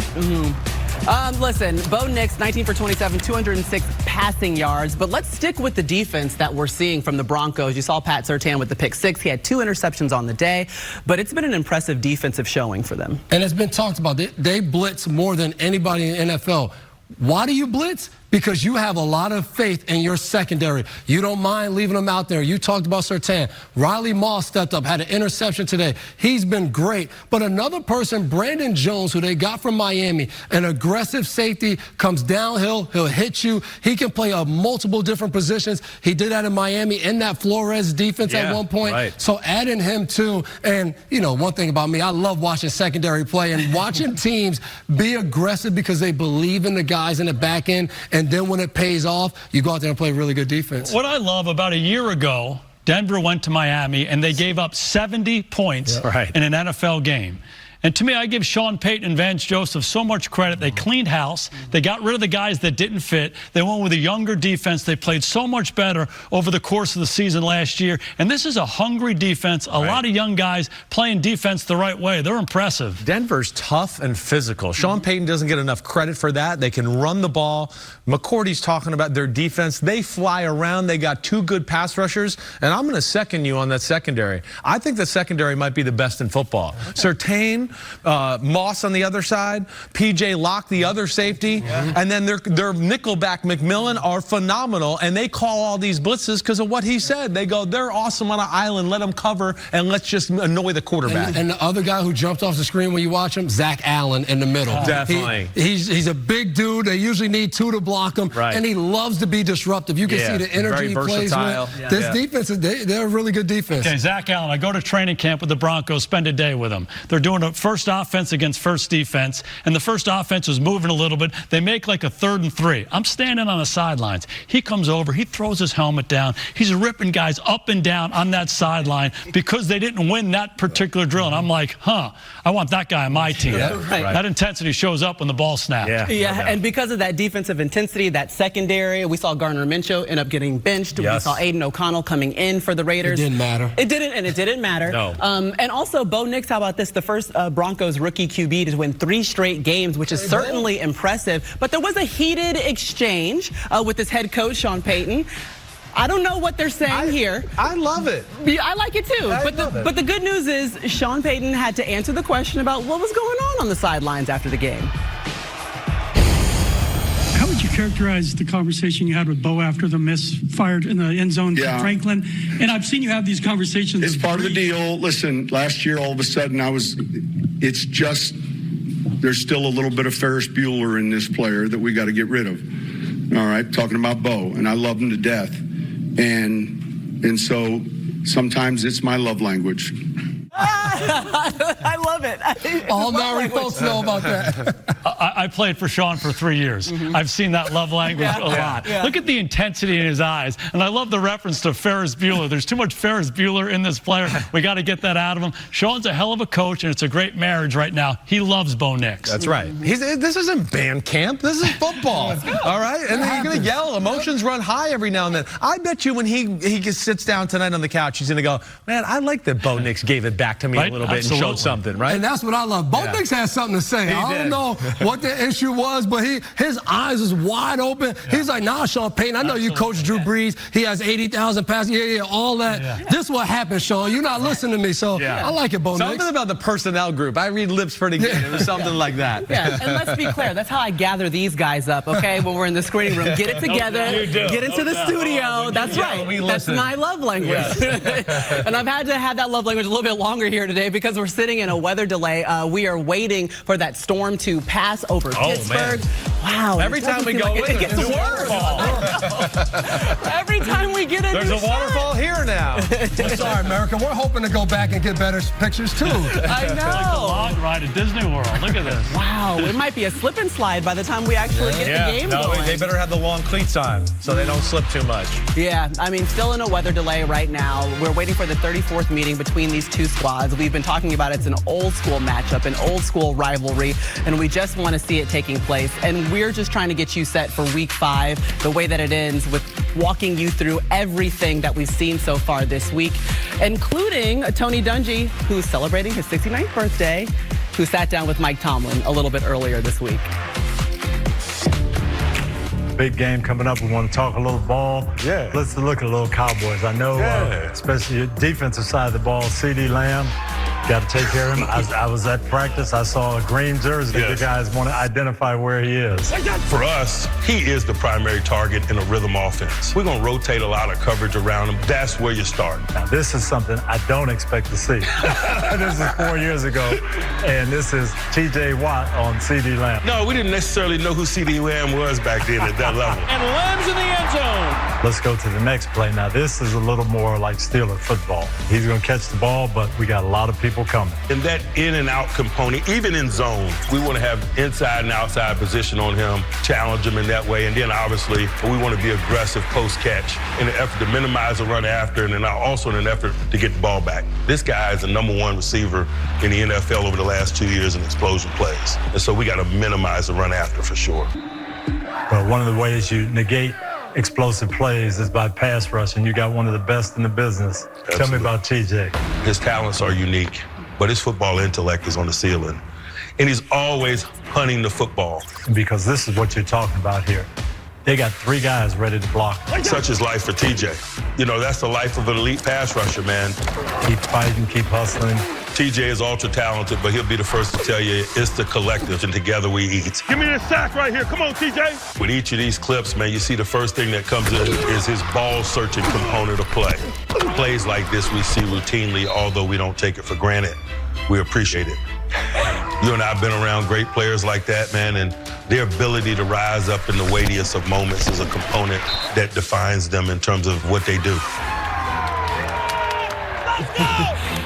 S3: Listen, Bo Nix, 19 for 27, 206 passing yards. But let's stick with the defense that we're seeing from the Broncos. You saw Pat Surtain with the pick six. He had 2 interceptions on the day. But it's been an impressive defensive showing for them.
S4: And it's been talked about. They blitz more than anybody in the NFL. Why do you blitz? Because you have a lot of faith in your secondary. You don't mind leaving them out there. You talked about Surtain. Riley Moss stepped up, had an interception today. He's been great. But another person, Brandon Jones, who they got from Miami, an aggressive safety, comes downhill. He'll hit you. He can play multiple different positions. He did that in Miami in that Flores defense at one point.
S6: Right.
S4: So adding him too. And, you know, one thing about me, I love watching secondary play and watching teams be aggressive because they believe in the guys in the back end. And then when it pays off, you go out there and play really good defense.
S5: What I love about a year ago, Denver went to Miami and they gave up 70 points in an NFL game. And to me, I give Sean Payton and Vance Joseph so much credit. They cleaned house. They got rid of the guys that didn't fit. They went with a younger defense. They played so much better over the course of the season last year. And this is a hungry defense. A lot of young guys playing defense the right way. They're impressive.
S6: Denver's tough and physical. Sean Payton doesn't get enough credit for that. They can run the ball. McCourty's talking about their defense. They fly around. They got 2 good pass rushers. And I'm going to second you on that secondary. I think the secondary might be the best in football. Surtain, Moss on the other side, P.J. Locke, the other safety, and then their nickelback McMillan are phenomenal, and they call all these blitzes because of what he said. They go, they're awesome on an island, let them cover, and let's just annoy the quarterback.
S4: And the other guy who jumped off the screen when you watch him, Zach Allen in the middle.
S6: Definitely.
S4: He's a big dude. They usually need 2 to block him, and he loves to be disruptive. You can see the energy he plays with. This defense, they're a really good defense.
S5: Okay, Zach Allen, I go to training camp with the Broncos, spend a day with him. They're doing a first offense against first defense, and the first offense is moving a little bit. They make like a 3rd and 3. I'm standing on the sidelines. He comes over, he throws his helmet down. He's ripping guys up and down on that sideline because they didn't win that particular drill. And I'm like, I want that guy on my team. That intensity shows up when the ball snaps.
S3: And because of that defensive intensity, that secondary, we saw Gardner Minshew end up getting benched. We saw Aiden O'Connell coming in for the Raiders.
S4: It didn't matter.
S3: It didn't matter.
S6: No.
S3: And also, Bo Nix, how about this? The first Broncos rookie QB to win 3 straight games, which is certainly impressive. But there was a heated exchange with his head coach, Sean Payton. I don't know what they're saying here.
S6: I love it.
S3: I like it too. But the good news is Sean Payton had to answer the question about what was going on the sidelines after the game.
S16: How would you characterize the conversation you had with Bo after the miss fired in the end zone to Franklin? And I've seen you have these conversations.
S17: It's part of the deal. Listen, last year, all of a sudden, it's just, there's still a little bit of Ferris Bueller in this player that we got to get rid of. All right, talking about Bo, and I love him to death. And so sometimes it's my love language.
S3: I love it.
S4: All married folks know about that.
S5: I played for Sean for 3 years. I've seen that love language a lot. Look at the intensity in his eyes. And I love the reference to Ferris Bueller. There's too much Ferris Bueller in this player. We got to get that out of him. Sean's a hell of a coach, and it's a great marriage right now. He loves Bo Nix.
S6: That's right. This isn't band camp. This is football. All right? And then you're going to yell. Emotions run high every now and then. I bet you when he sits down tonight on the couch, he's going to go, man, I like that Bo Nix gave it back to me a little bit and showed something, right?
S4: And that's what I love. Bo Nix has something to say. I don't know what the issue was, but his eyes was wide open. He's like, nah, Sean Payton, I know you coach Drew Brees. He has 80,000 passes. All that. This is what happened, Sean. You're not listening to me, so I like it, Bo Nix.
S6: Something about the personnel group. I read lips pretty good. It was something like that.
S3: And let's be clear. That's how I gather these guys up, okay, when we're in the screening room. Get it together. Get into the studio. That's right. That's my love language. And I've had to have that love language a little bit longer longer here today because we're sitting in a weather delay. We are waiting for that storm to pass over Pittsburgh.
S6: Man.
S3: Wow.
S6: Every time we go,
S3: it gets worse. Every time we get in,
S6: there's a waterfall here now.
S4: Sorry, America. We're hoping to go back and get better pictures too.
S3: I know.
S5: It's like the log ride at Disney World. Look at this.
S3: Wow. It might be a slip and slide by the time we actually get the game going.
S6: They better have the long cleats on so they don't slip too much.
S3: Yeah, I mean, still in a weather delay right now. We're waiting for the 34th meeting between these two squads. We've been talking about it's an old school matchup, an old school rivalry, and we just want to see it taking place. And we're just trying to get you set for week 5, the way that it ends, with walking you through everything that we've seen so far this week, including Tony Dungy, who's celebrating his 69th birthday, who sat down with Mike Tomlin a little bit earlier this week.
S18: Big game coming up. We want to talk a little ball. Yeah. Let's look at a little Cowboys. I know, especially your defensive side of the ball, CeeDee Lamb. Got to take care of him. I was at practice. I saw a green jersey. The guys want to identify where he is.
S19: For us, he is the primary target in a rhythm offense. We're going to rotate a lot of coverage around him. That's where you start.
S18: Now, this is something I don't expect to see. This is 4 years ago, and this is T.J. Watt on CeeDee Lamb.
S19: No, we didn't necessarily know who CeeDee Lamb was back then at that level.
S20: And Lamb's in the end zone.
S18: Let's go to the next play. Now, this is a little more like Steeler football. He's going to catch the ball, but we got a lot of people coming.
S19: And that in and out component, even in zone, we want to have inside and outside position on him, challenge him in that way. And then obviously, we want to be aggressive post catch in an effort to minimize the run after, and then also in an effort to get the ball back. This guy is the #1 receiver in the NFL over the last 2 years in explosion plays. And so we got to minimize the run after for sure.
S18: Well, one of the ways you negate explosive plays is by pass rush, and you got one of the best in the business. Absolutely. Tell me about TJ.
S19: His talents are unique, but his football intellect is on the ceiling. And he's always hunting the football.
S18: Because this is what you're talking about here. They got 3 guys ready to block.
S19: Such is life for TJ. You know, that's the life of an elite pass rusher, man.
S18: Keep fighting, keep hustling.
S19: TJ is ultra talented, but he'll be the first to tell you it's the collective, and together we eat.
S20: Give me this sack right here. Come on, TJ.
S19: With each of these clips, man, you see the first thing that comes in is his ball-searching component of play. Plays like this we see routinely, although we don't take it for granted. We appreciate it. You and I have been around great players like that, man, and their ability to rise up in the weightiest of moments is a component that defines them in terms of what they do.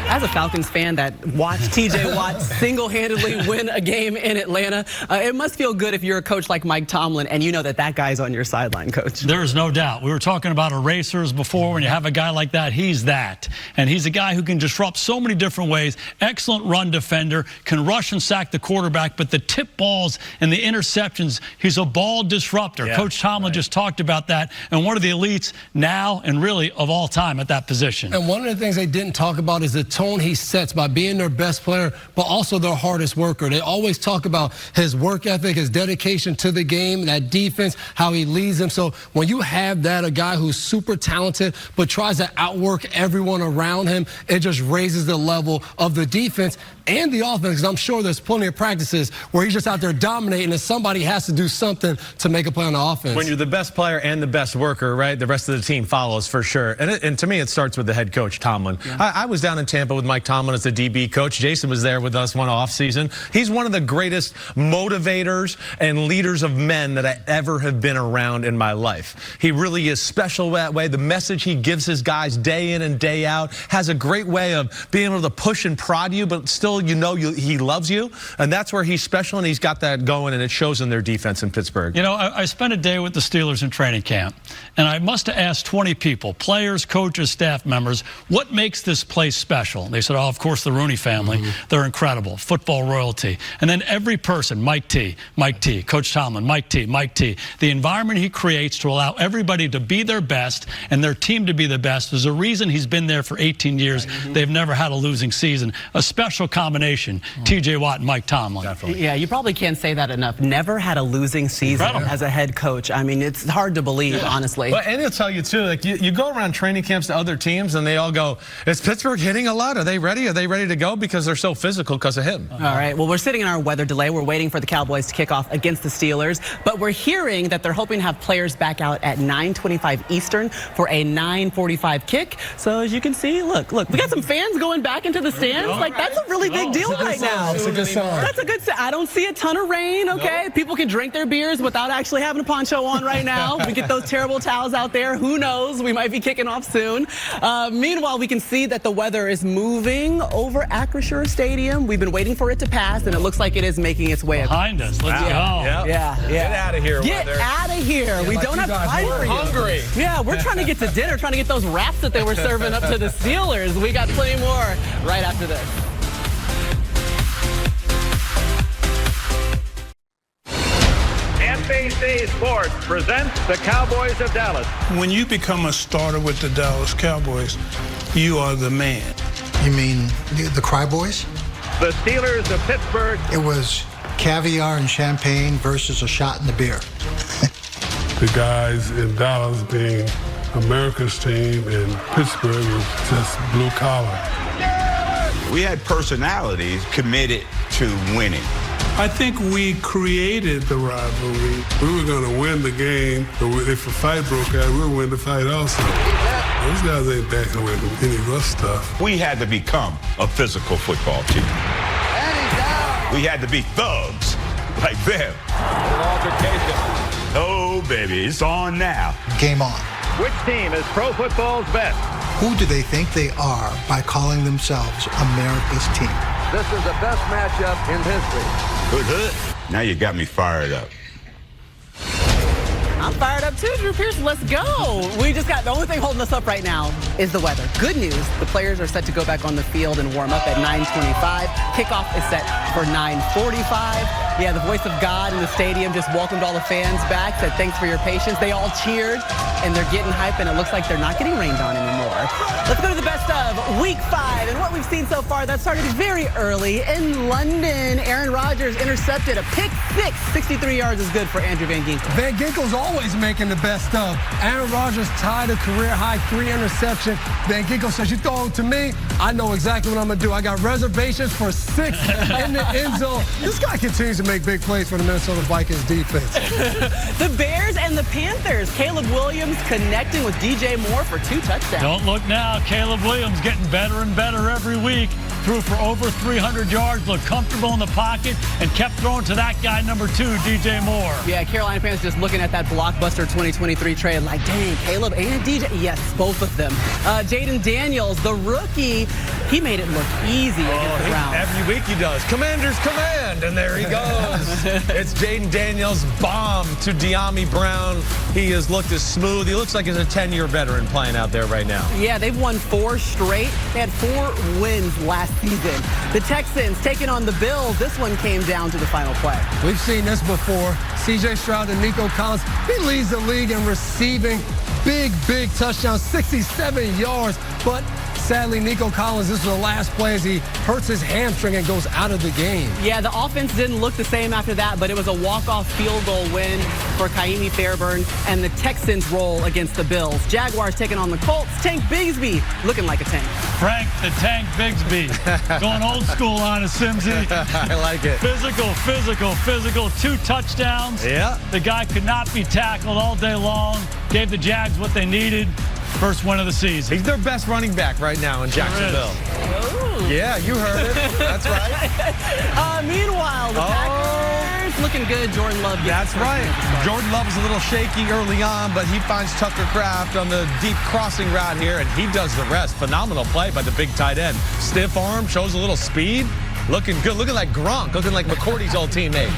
S3: As a Falcons fan that watched T.J. Watt single-handedly win a game in Atlanta, it must feel good if you're a coach like Mike Tomlin and you know that that guy's on your sideline, Coach.
S5: There is no doubt. We were talking about erasers before. When you have a guy like that, he's that. And he's a guy who can disrupt so many different ways. Excellent run defender, can rush and sack the quarterback, but the tip balls and the interceptions, he's a ball disruptor. Yeah, Coach Tomlin just talked about that, and one of the elites now and really of all time at that position.
S4: And one of the things they didn't talk about is the tone he sets by being their best player, but also their hardest worker. They always talk about his work ethic, his dedication to the game, that defense, how he leads them. So when you have that, a guy who's super talented, but tries to outwork everyone around him, it just raises the level of the defense and the offense, because I'm sure there's plenty of practices where he's just out there dominating and somebody has to do something to make a play on the offense.
S6: When you're the best player and the best worker, right, the rest of the team follows for sure. And to me, it starts with the head coach, Tomlin. Yeah. I was down in Tampa with Mike Tomlin as the DB coach. Jason was there with us one off season. He's one of the greatest motivators and leaders of men that I ever have been around in my life. He really is special that way. The message he gives his guys day in and day out has a great way of being able to push and prod you, but still you know he loves you. And that's where he's special, and he's got that going, and it shows in their defense in Pittsburgh.
S5: You know, I spent a day with the Steelers in training camp, and I must have asked 20 people, players, coaches, staff members, what makes this place special? They said, oh, of course, the Rooney family. They're incredible. Football royalty. And then every person, Mike T, Coach Tomlin, Mike T. The environment he creates to allow everybody to be their best and their team to be the best. There's a reason he's been there for 18 years. They've never had a losing season. A special combination, T.J. Watt and Mike Tomlin.
S3: Definitely. Yeah, you probably can't say that enough. Never had a losing season as a head coach. I mean, it's hard to believe, honestly.
S6: Well, and he'll tell you, too, like you go around training camps to other teams, and they all go, is Pittsburgh hitting a lot? squad? Are they ready? Are they ready to go? Because they're so physical because of him.
S3: All right. Well, we're sitting in our weather delay. We're waiting for the Cowboys to kick off against the Steelers. But we're hearing that they're hoping to have players back out at 9:25 Eastern for a 9:45 kick. So as you can see, look, we got some fans going back into the stands. Like, that's a really big deal right now.
S4: It's a good sign.
S3: That's a good sign. I don't see a ton of rain, okay? People can drink their beers without actually having a poncho on right now. We get those terrible towels out there. Who knows? We might be kicking off soon. Meanwhile, we can see that the weather is moving over Acrisure Stadium. We've been waiting for it to pass, and it looks like it is making its way
S5: behind us. Let's go.
S3: Yeah.
S6: Get out of here.
S3: Get out of here.
S6: Yeah,
S3: we
S6: like
S3: don't have time for you.
S6: Hungry.
S3: Yeah, we're trying to get to dinner, trying to get those wraps that they were serving up to the Steelers. We got plenty more right after this.
S20: NBC Sports presents the Cowboys of Dallas.
S21: When you become a starter with the Dallas Cowboys, you are the man.
S22: You mean the Cry Boys?
S20: The Steelers of Pittsburgh.
S22: It was caviar and champagne versus a shot in the beer.
S23: The guys in Dallas being America's team and Pittsburgh was just blue collar.
S24: We had personalities committed to winning.
S21: I think we created the rivalry. We were going to win the game, but if a fight broke out, we would win the fight also. Those guys ain't backing away from any rough stuff.
S24: We had to become a physical football team. We had to be thugs like them. Oh, baby, it's on now.
S22: Game on.
S20: Which team is pro football's best?
S22: Who do they think they are by calling themselves America's team?
S25: This is the best matchup in history.
S24: Now you got me fired up.
S3: I'm fired up too, Drew Pierce. Let's go. We just got the only thing holding us up right now is the weather. Good news, the players are set to go back on the field and warm up at 9:25. Kickoff is set for 9:45. Yeah, the voice of God in the stadium just welcomed all the fans back, said thanks for your patience. They all cheered, and they're getting hype, and it looks like they're not getting rained on anymore. Let's go to the best of Week 5, and what we've seen so far, that started very early in London. Aaron Rodgers intercepted a pick six. 63 yards is good for Andrew Van Ginkel.
S4: Van Ginkel's always making the best of. Aaron Rodgers tied a career-high 3 interceptions. Van Ginkel says, you throw it to me, I know exactly what I'm going to do. I got reservations for 6 in the end zone. This guy continues to make big plays for the Minnesota Vikings defense.
S3: The Bears and the Panthers. Caleb Williams connecting with DJ Moore for 2 touchdowns.
S5: Don't look now. Caleb Williams getting better and better every week. Threw for over 300 yards, looked comfortable in the pocket, and kept throwing to that guy, number 2, DJ Moore.
S3: Yeah, Carolina fans just looking at that blockbuster 2023 trade like, dang, Caleb and DJ. Yes, both of them. Jaden Daniels, the rookie, he made it look easy against the Browns.
S6: Every week he does. Commanders command, and there he goes. It's Jaden Daniels' bomb to De'Ami Brown. He has looked as smooth. He looks like he's a 10-year veteran playing out there right now.
S3: Yeah, they've won 4 straight. They had 4 wins last season. The Texans taking on the Bills. This one came down to the final play.
S4: We've seen this before. C.J. Stroud and Nico Collins. He leads the league in receiving big touchdowns, 67 yards. But sadly, Nico Collins, this is the last play as he hurts his hamstring and goes out of the game.
S3: Yeah, the offense didn't look the same after that, but it was a walk-off field goal win for Kaimi Fairburn and the Texans roll against the Bills. Jaguars taking on the Colts. Tank Bigsby looking like a tank.
S5: Frank the Tank Bigsby. Going old school on us, Simsy.
S6: I like it.
S5: Physical. 2 touchdowns.
S6: Yeah.
S5: The guy could not be tackled all day long. Gave the Jags what they needed. First win of the season.
S6: He's their best running back right now in Jacksonville.
S3: Oh.
S6: Yeah, you heard it. That's right.
S3: Meanwhile, the Packers looking good. Jordan Love.
S6: That's right. Jordan Love was a little shaky early on, but he finds Tucker Kraft on the deep crossing route here, and he does the rest. Phenomenal play by the big tight end. Stiff arm, shows a little speed. Looking good, looking like Gronk, looking like McCourty's old teammate.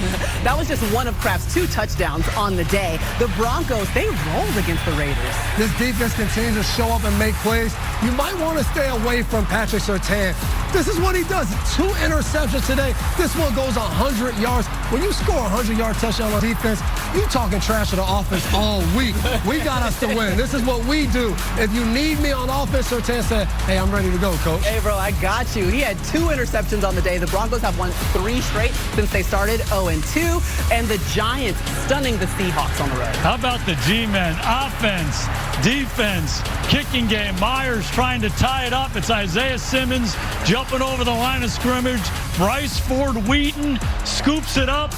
S3: That was just one of Kraft's 2 touchdowns on the day. The Broncos, they rolled against the Raiders.
S4: This defense continues to show up and make plays. You might want to stay away from Patrick Surtain. This is what he does. 2 interceptions today. This one goes 100 yards. When you score a 100-yard touchdown on defense, you talking trash to the offense all week. We got us to win. This is what we do. If you need me on offense, Surtain said, hey, I'm ready to go, Coach.
S3: Hey, bro, I got you. He had 2 interceptions on the day. The Broncos have won 3 straight since they started 0-2. And the Giants stunning the Seahawks on the road.
S5: How about the G-men? Offense, defense, kicking game. Myers trying to tie it up. It's Isaiah Simmons jumping over the line of scrimmage. Bryce Ford Wheaton scoops it up.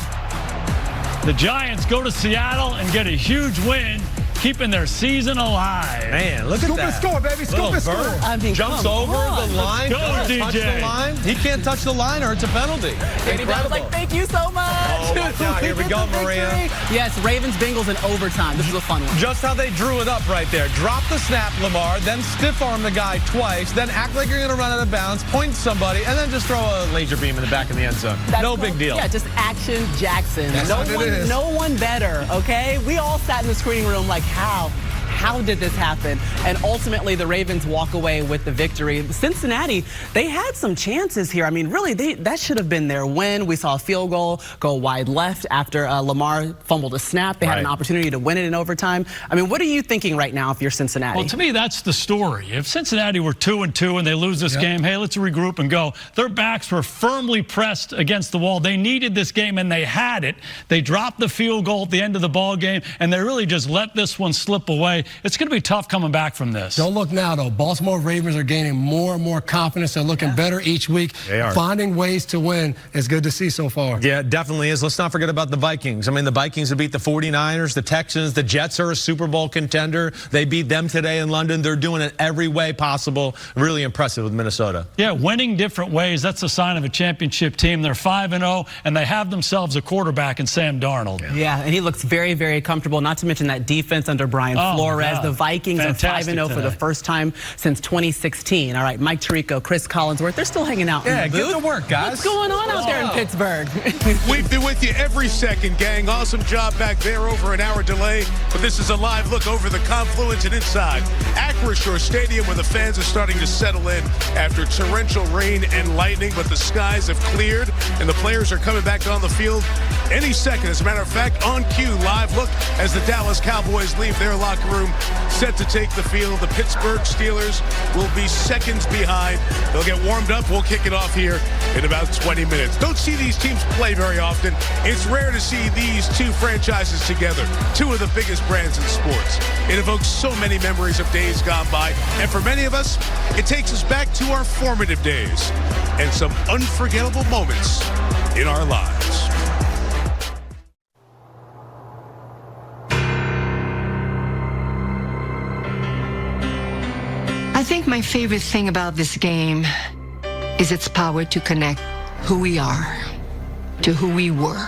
S5: The Giants go to Seattle and get a huge win, keeping their season alive.
S6: Man, look at that.
S4: Scoop and score, baby. Scoop and score.
S3: I mean,
S6: jumps over the line.
S5: Go,
S6: doesn't touch
S5: DJ.
S6: the line. He can't touch the line or it's a penalty.
S3: Incredible. Like, thank you so much.
S6: Oh, my God. Here we go, Maria.
S3: Yes, Ravens-Bengals in overtime. This is a fun one.
S6: Just how they drew it up right there. Drop the snap, Lamar, then stiff-arm the guy twice, then act like you're going to run out of bounds, point somebody, and then just throw a laser beam in the back of the end zone. No big deal.
S3: Yeah, just action Jackson. No one better, okay? We all sat in the screening room like, how did this happen? And ultimately, the Ravens walk away with the victory. Cincinnati, they had some chances here. I mean, really, that should have been their win. We saw a field goal go wide left after Lamar fumbled a snap. They had an opportunity to win it in overtime. I mean, what are you thinking right now if you're Cincinnati?
S5: Well, to me, that's the story. If Cincinnati were 2-2 and they lose this game, hey, let's regroup and go. Their backs were firmly pressed against the wall. They needed this game, and they had it. They dropped the field goal at the end of the ball game, and they really just let this one slip away. It's going to be tough coming back from this.
S4: Don't look now, though. Baltimore Ravens are gaining more and more confidence. They're looking better each week.
S6: They are.
S4: Finding ways to win is good to see so far.
S6: Yeah, it definitely is. Let's not forget about the Vikings. I mean, the Vikings have beat the 49ers, the Texans. The Jets are a Super Bowl contender. They beat them today in London. They're doing it every way possible. Really impressive with Minnesota.
S5: Yeah, winning different ways. That's a sign of a championship team. They're 5-0, and they have themselves a quarterback in Sam Darnold.
S3: Yeah, and he looks very, very comfortable. Not to mention that defense under Brian Flores. The Vikings
S5: Fantastic
S3: are 5-0 for the first time since 2016. All right, Mike Tirico, Chris Collinsworth, they're still hanging out in the booth.
S6: Get to work, guys.
S3: What's going on out there in Pittsburgh?
S1: We've been with you every second, gang. Awesome job back there, over an hour delay. But this is a live look over the confluence and inside Acrisure Stadium, where the fans are starting to settle in after torrential rain and lightning. But the skies have cleared, and the players are coming back on the field any second. As a matter of fact, on cue, live look as the Dallas Cowboys leave their locker room, set to take the field. The Pittsburgh Steelers will be seconds behind. They'll get warmed up. We'll kick it off here in about 20 minutes. Don't see these teams play very often. It's rare to see these two franchises together, two of the biggest brands in sports. It evokes so many memories of days gone by, and for many of us, it takes us back to our formative days and some unforgettable moments in our lives.
S2: I think my favorite thing about this game is its power to connect who we are to who we were,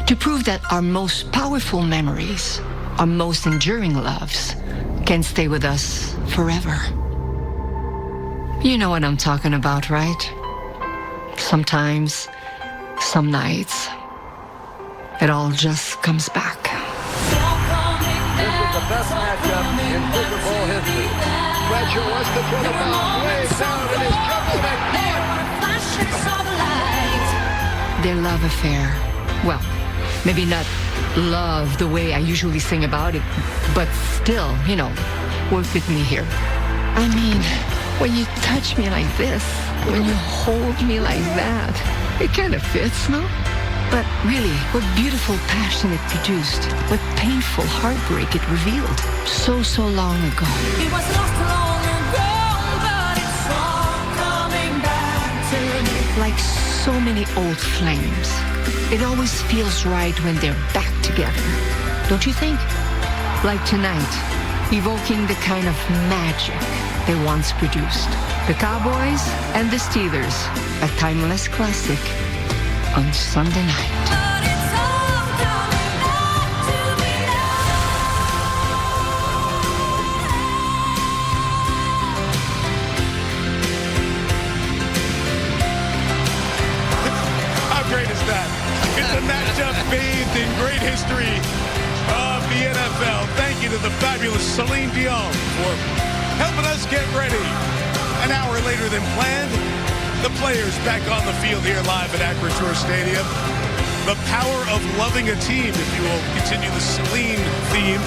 S2: to prove that our most powerful memories, our most enduring loves, can stay with us forever. You know what I'm talking about, right? Sometimes, some nights, it all just comes back.
S25: This is the best matchup in Super Bowl history. Fletcher wants to throw the ball way down in his jumbled and
S2: Their love affair, well, maybe not love the way I usually sing about it, but still, you know, work with me here. I mean, when you touch me like this, when you hold me like that, it kind of fits, no? But really, what beautiful passion it produced, what painful heartbreak it revealed so long ago.
S7: It was lost long ago, but it's all coming back to me.
S2: Like so many old flames, it always feels right when they're back together, don't you think? Like tonight, evoking the kind of magic they once produced. The Cowboys and the Steelers, a timeless classic on Sunday night.
S1: Bathed in great history of the NFL. Thank you to the fabulous Celine Dion for helping us get ready. An hour later than planned, The players back on the field here live at Acrisure Stadium. The power of loving a team, if you will continue the Celine theme.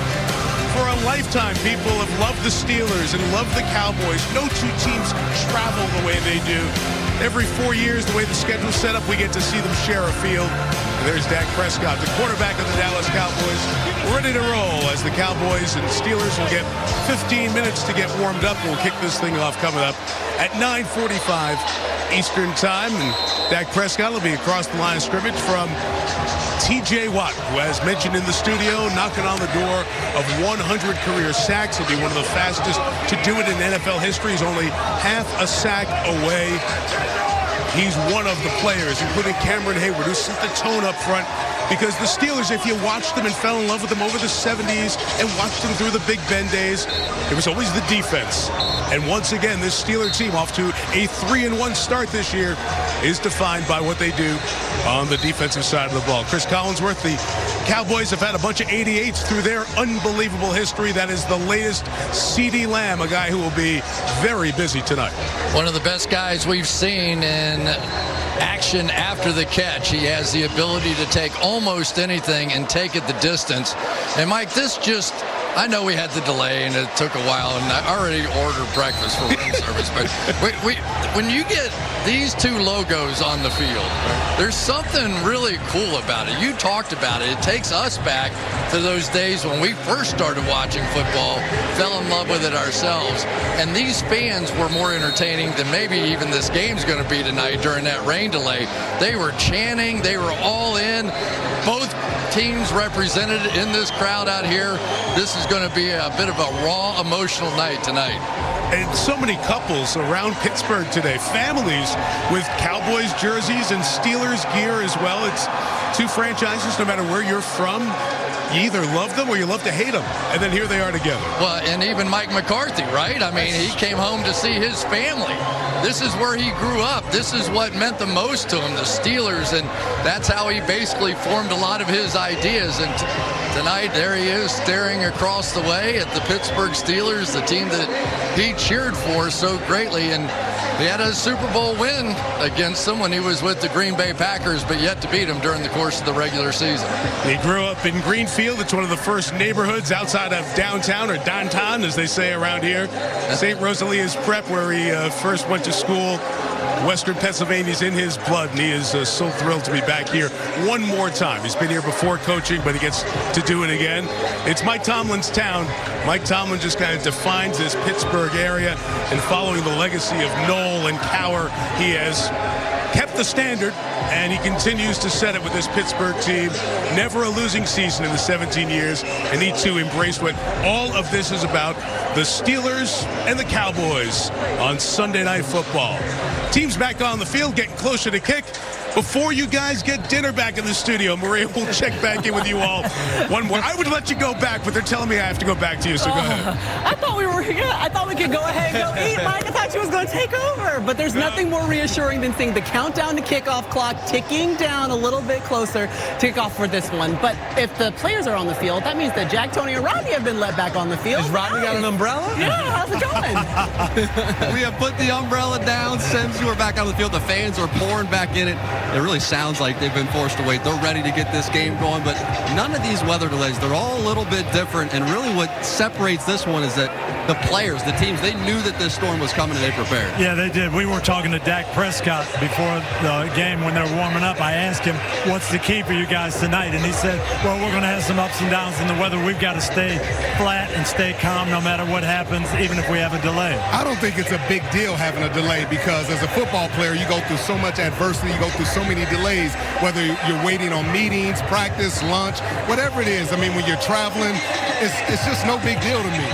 S1: For a lifetime, people have loved the Steelers and loved the Cowboys. No two teams travel the way they do. Every 4 years, the way the schedule's set up, we get to see them share a field. And there's Dak Prescott, the quarterback of the Dallas Cowboys, ready to roll as the Cowboys and Steelers will get 15 minutes to get warmed up. We'll kick this thing off coming up at 9:45 Eastern Time. And Dak Prescott will be across the line of scrimmage from T.J. Watt, who, as mentioned in the studio, knocking on the door of 100 career sacks. He'll be one of the fastest to do it in NFL history. He's only half a sack away. He's one of the players, including Cameron Hayward, who set the tone up front. Because the Steelers, if you watched them and fell in love with them over the 70s and watched them through the Big Ben days, it was always the defense. And once again, this Steeler team, off to a 3-1 start this year, is defined by what they do on the defensive side of the ball. Chris Collinsworth, the Cowboys have had a bunch of 88s through their unbelievable history. That is the latest. CeeDee Lamb, a guy who will be very busy tonight.
S8: One of the best guys we've seen in action after the catch. He has the ability to take almost anything and take it the distance. And Mike, this just, I know we had the delay and it took a while, and I already ordered breakfast for room service, but when you get these two logos on the field, there's something really cool about it. You talked about it. It takes us back to those days when we first started watching football, fell in love with it ourselves, and these fans were more entertaining than maybe even this game's going to be tonight during that rain delay. They were chanting. They were all in. Both teams represented in this crowd out here. This is going to be a bit of a raw, emotional night tonight.
S1: And so many couples around Pittsburgh today, families with Cowboys jerseys and Steelers gear as well. It's two franchises, no matter where you're from, you either love them or you love to hate them. And then here they are together.
S8: Well, and even Mike McCarthy, right? I mean, he came home to see his family. This is where he grew up. This is what meant the most to him, the Steelers, and that's how he basically formed a lot of his ideas. And tonight, there he is staring across the way at the Pittsburgh Steelers, the team that he cheered for so greatly. And he had a Super Bowl win against them when he was with the Green Bay Packers, but yet to beat them during the course of the regular season.
S1: He grew up in Greenfield. It's one of the first neighborhoods outside of downtown, or downtown, as they say around here. St. Rosalia's Prep, where he first went to school. Western Pennsylvania's in his blood, and he is so thrilled to be back here one more time. He's been here before coaching, but he gets to do it again. It's Mike Tomlin's town. Mike Tomlin just kind of defines this Pittsburgh area, and following the legacy of Knoll and Cower, he has kept the standard, and he continues to set it with this Pittsburgh team. Never a losing season in the 17 years, and he too embraced what all of this is about, the Steelers and the Cowboys on Sunday Night Football. Teams back on the field, getting closer to kick. Before you guys get dinner back in the studio, Maria will check back in with you all. One more. I would let you go back, but they're telling me I have to go back to you, so go ahead.
S3: I thought we could go ahead and go eat, Mike. I thought you was going to take over. But there's nothing more reassuring than seeing the countdown to kickoff clock ticking down a little bit closer to kickoff for this one. But if the players are on the field, that means that Jack, Tony, and Rodney have been let back on the field.
S6: Has Rodney got an umbrella?
S3: Yeah, how's it going?
S9: We have put the umbrella down since you were back on the field. The fans are pouring back in it. It really sounds like they've been forced to wait. They're ready to get this game going, but none of these weather delays, they're all a little bit different, and really what separates this one is that the players, the teams, they knew that this storm was coming and they prepared.
S18: Yeah, they did. We were talking to Dak Prescott before the game when they were warming up. I asked him, what's the key for you guys tonight? And he said, well, we're going to have some ups and downs in the weather. We've got to stay flat and stay calm no matter what happens, even if we have a delay.
S10: I don't think it's a big deal having a delay, because as a football player, you go through so much adversity, you go through so many delays, whether you're waiting on meetings, practice, lunch, whatever it is. I mean, when you're traveling, it's just no big deal to me.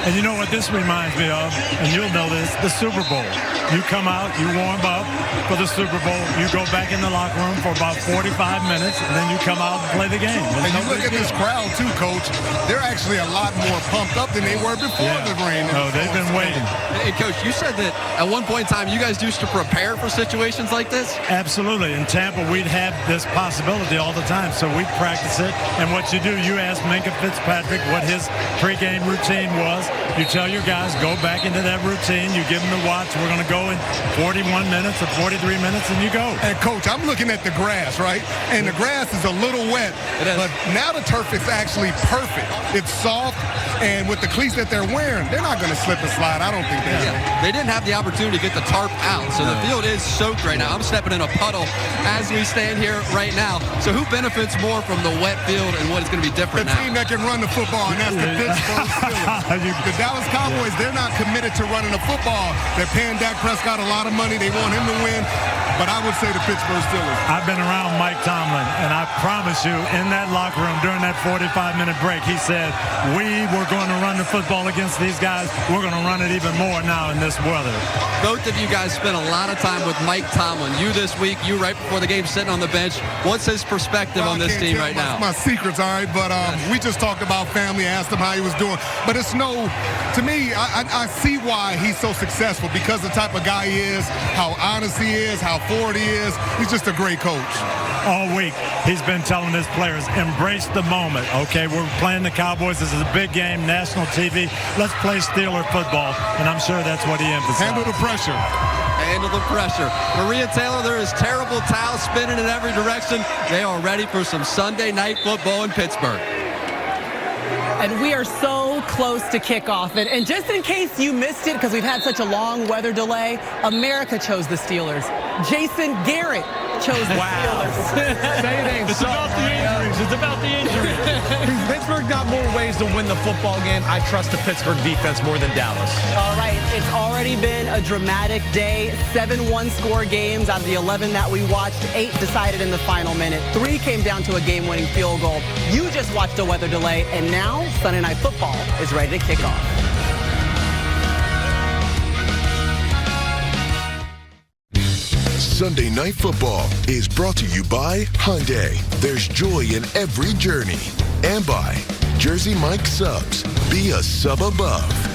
S18: And you know what this reminds me of, and you'll know this, the Super Bowl. You come out, you warm up for the Super Bowl, you go back in the locker room for about 45 minutes, and then you come out and play the game.
S10: And you look at this crowd too, Coach, they're actually a lot more pumped up than they were before the rain.
S18: Oh, they've been waiting.
S9: Hey, Coach, you said that at one point in time you guys used to prepare for situations like this?
S18: Absolutely.
S11: Absolutely. In Tampa, we'd have this possibility all the time, so we'd practice it. And what you do, you ask Minka Fitzpatrick what his pregame routine was. You tell your guys, go back into that routine. You give them the watch. We're going to go in 41 minutes or 43 minutes, and you go.
S10: And, Coach, I'm looking at the grass, right? And the grass is a little wet, but now the turf is actually perfect. It's soft, and with the cleats that they're wearing, they're not going to slip and slide. I don't think they will.
S9: They didn't have the opportunity to get the tarp out, so the field is soaked right now. I'm stepping in a puddle as we stand here right now. So who benefits more from the wet field and what is going to be different now?
S10: The team that can run the football, and that's the Pittsburgh Steelers. The Dallas Cowboys, they're not committed to running the football. They're paying Dak Prescott a lot of money. They want him to win. But I would say the Pittsburgh Steelers.
S11: I've been around Mike Tomlin, and I promise you, in that locker room during that 45-minute break, he said, we were going to run the football against these guys. We're going to run it even more now in this weather.
S9: Both of you guys spent a lot of time with Mike Tomlin. You this week, you right before the game sitting on the bench. What's his perspective on this team right now?
S10: My secrets, all right, but we just talked about family, asked him how he was doing. But it's to me, I see why he's so successful, because the type of guy he is, how honest he is, how forward he is. He's just a great coach.
S11: All week, he's been telling his players, embrace the moment, okay? We're playing the Cowboys. This is a big game, national TV. Let's play Steeler football, and I'm sure that's what he emphasized.
S10: Handle the pressure.
S9: Handle the pressure. Maria Taylor, there is terrible towels spinning in every direction. They are ready for some Sunday night football in Pittsburgh.
S3: And we are so close to kickoff. And just in case you missed it, because we've had such a long weather delay, America chose the Steelers. Jason Garrett chose the Steelers.
S6: It's about the injuries. It's about the injuries. Pittsburgh got more ways to win the football game. I trust the Pittsburgh defense more than Dallas.
S3: All right, it's already been a dramatic day. 7 one-score games out of the 11 that we watched. 8 decided in the final minute. 3 came down to a game-winning field goal. You just watched a weather delay, and now Sunday Night Football is ready to kick off.
S12: Sunday Night Football is brought to you by Hyundai. There's joy in every journey. And by Jersey Mike Subs. Be a sub above.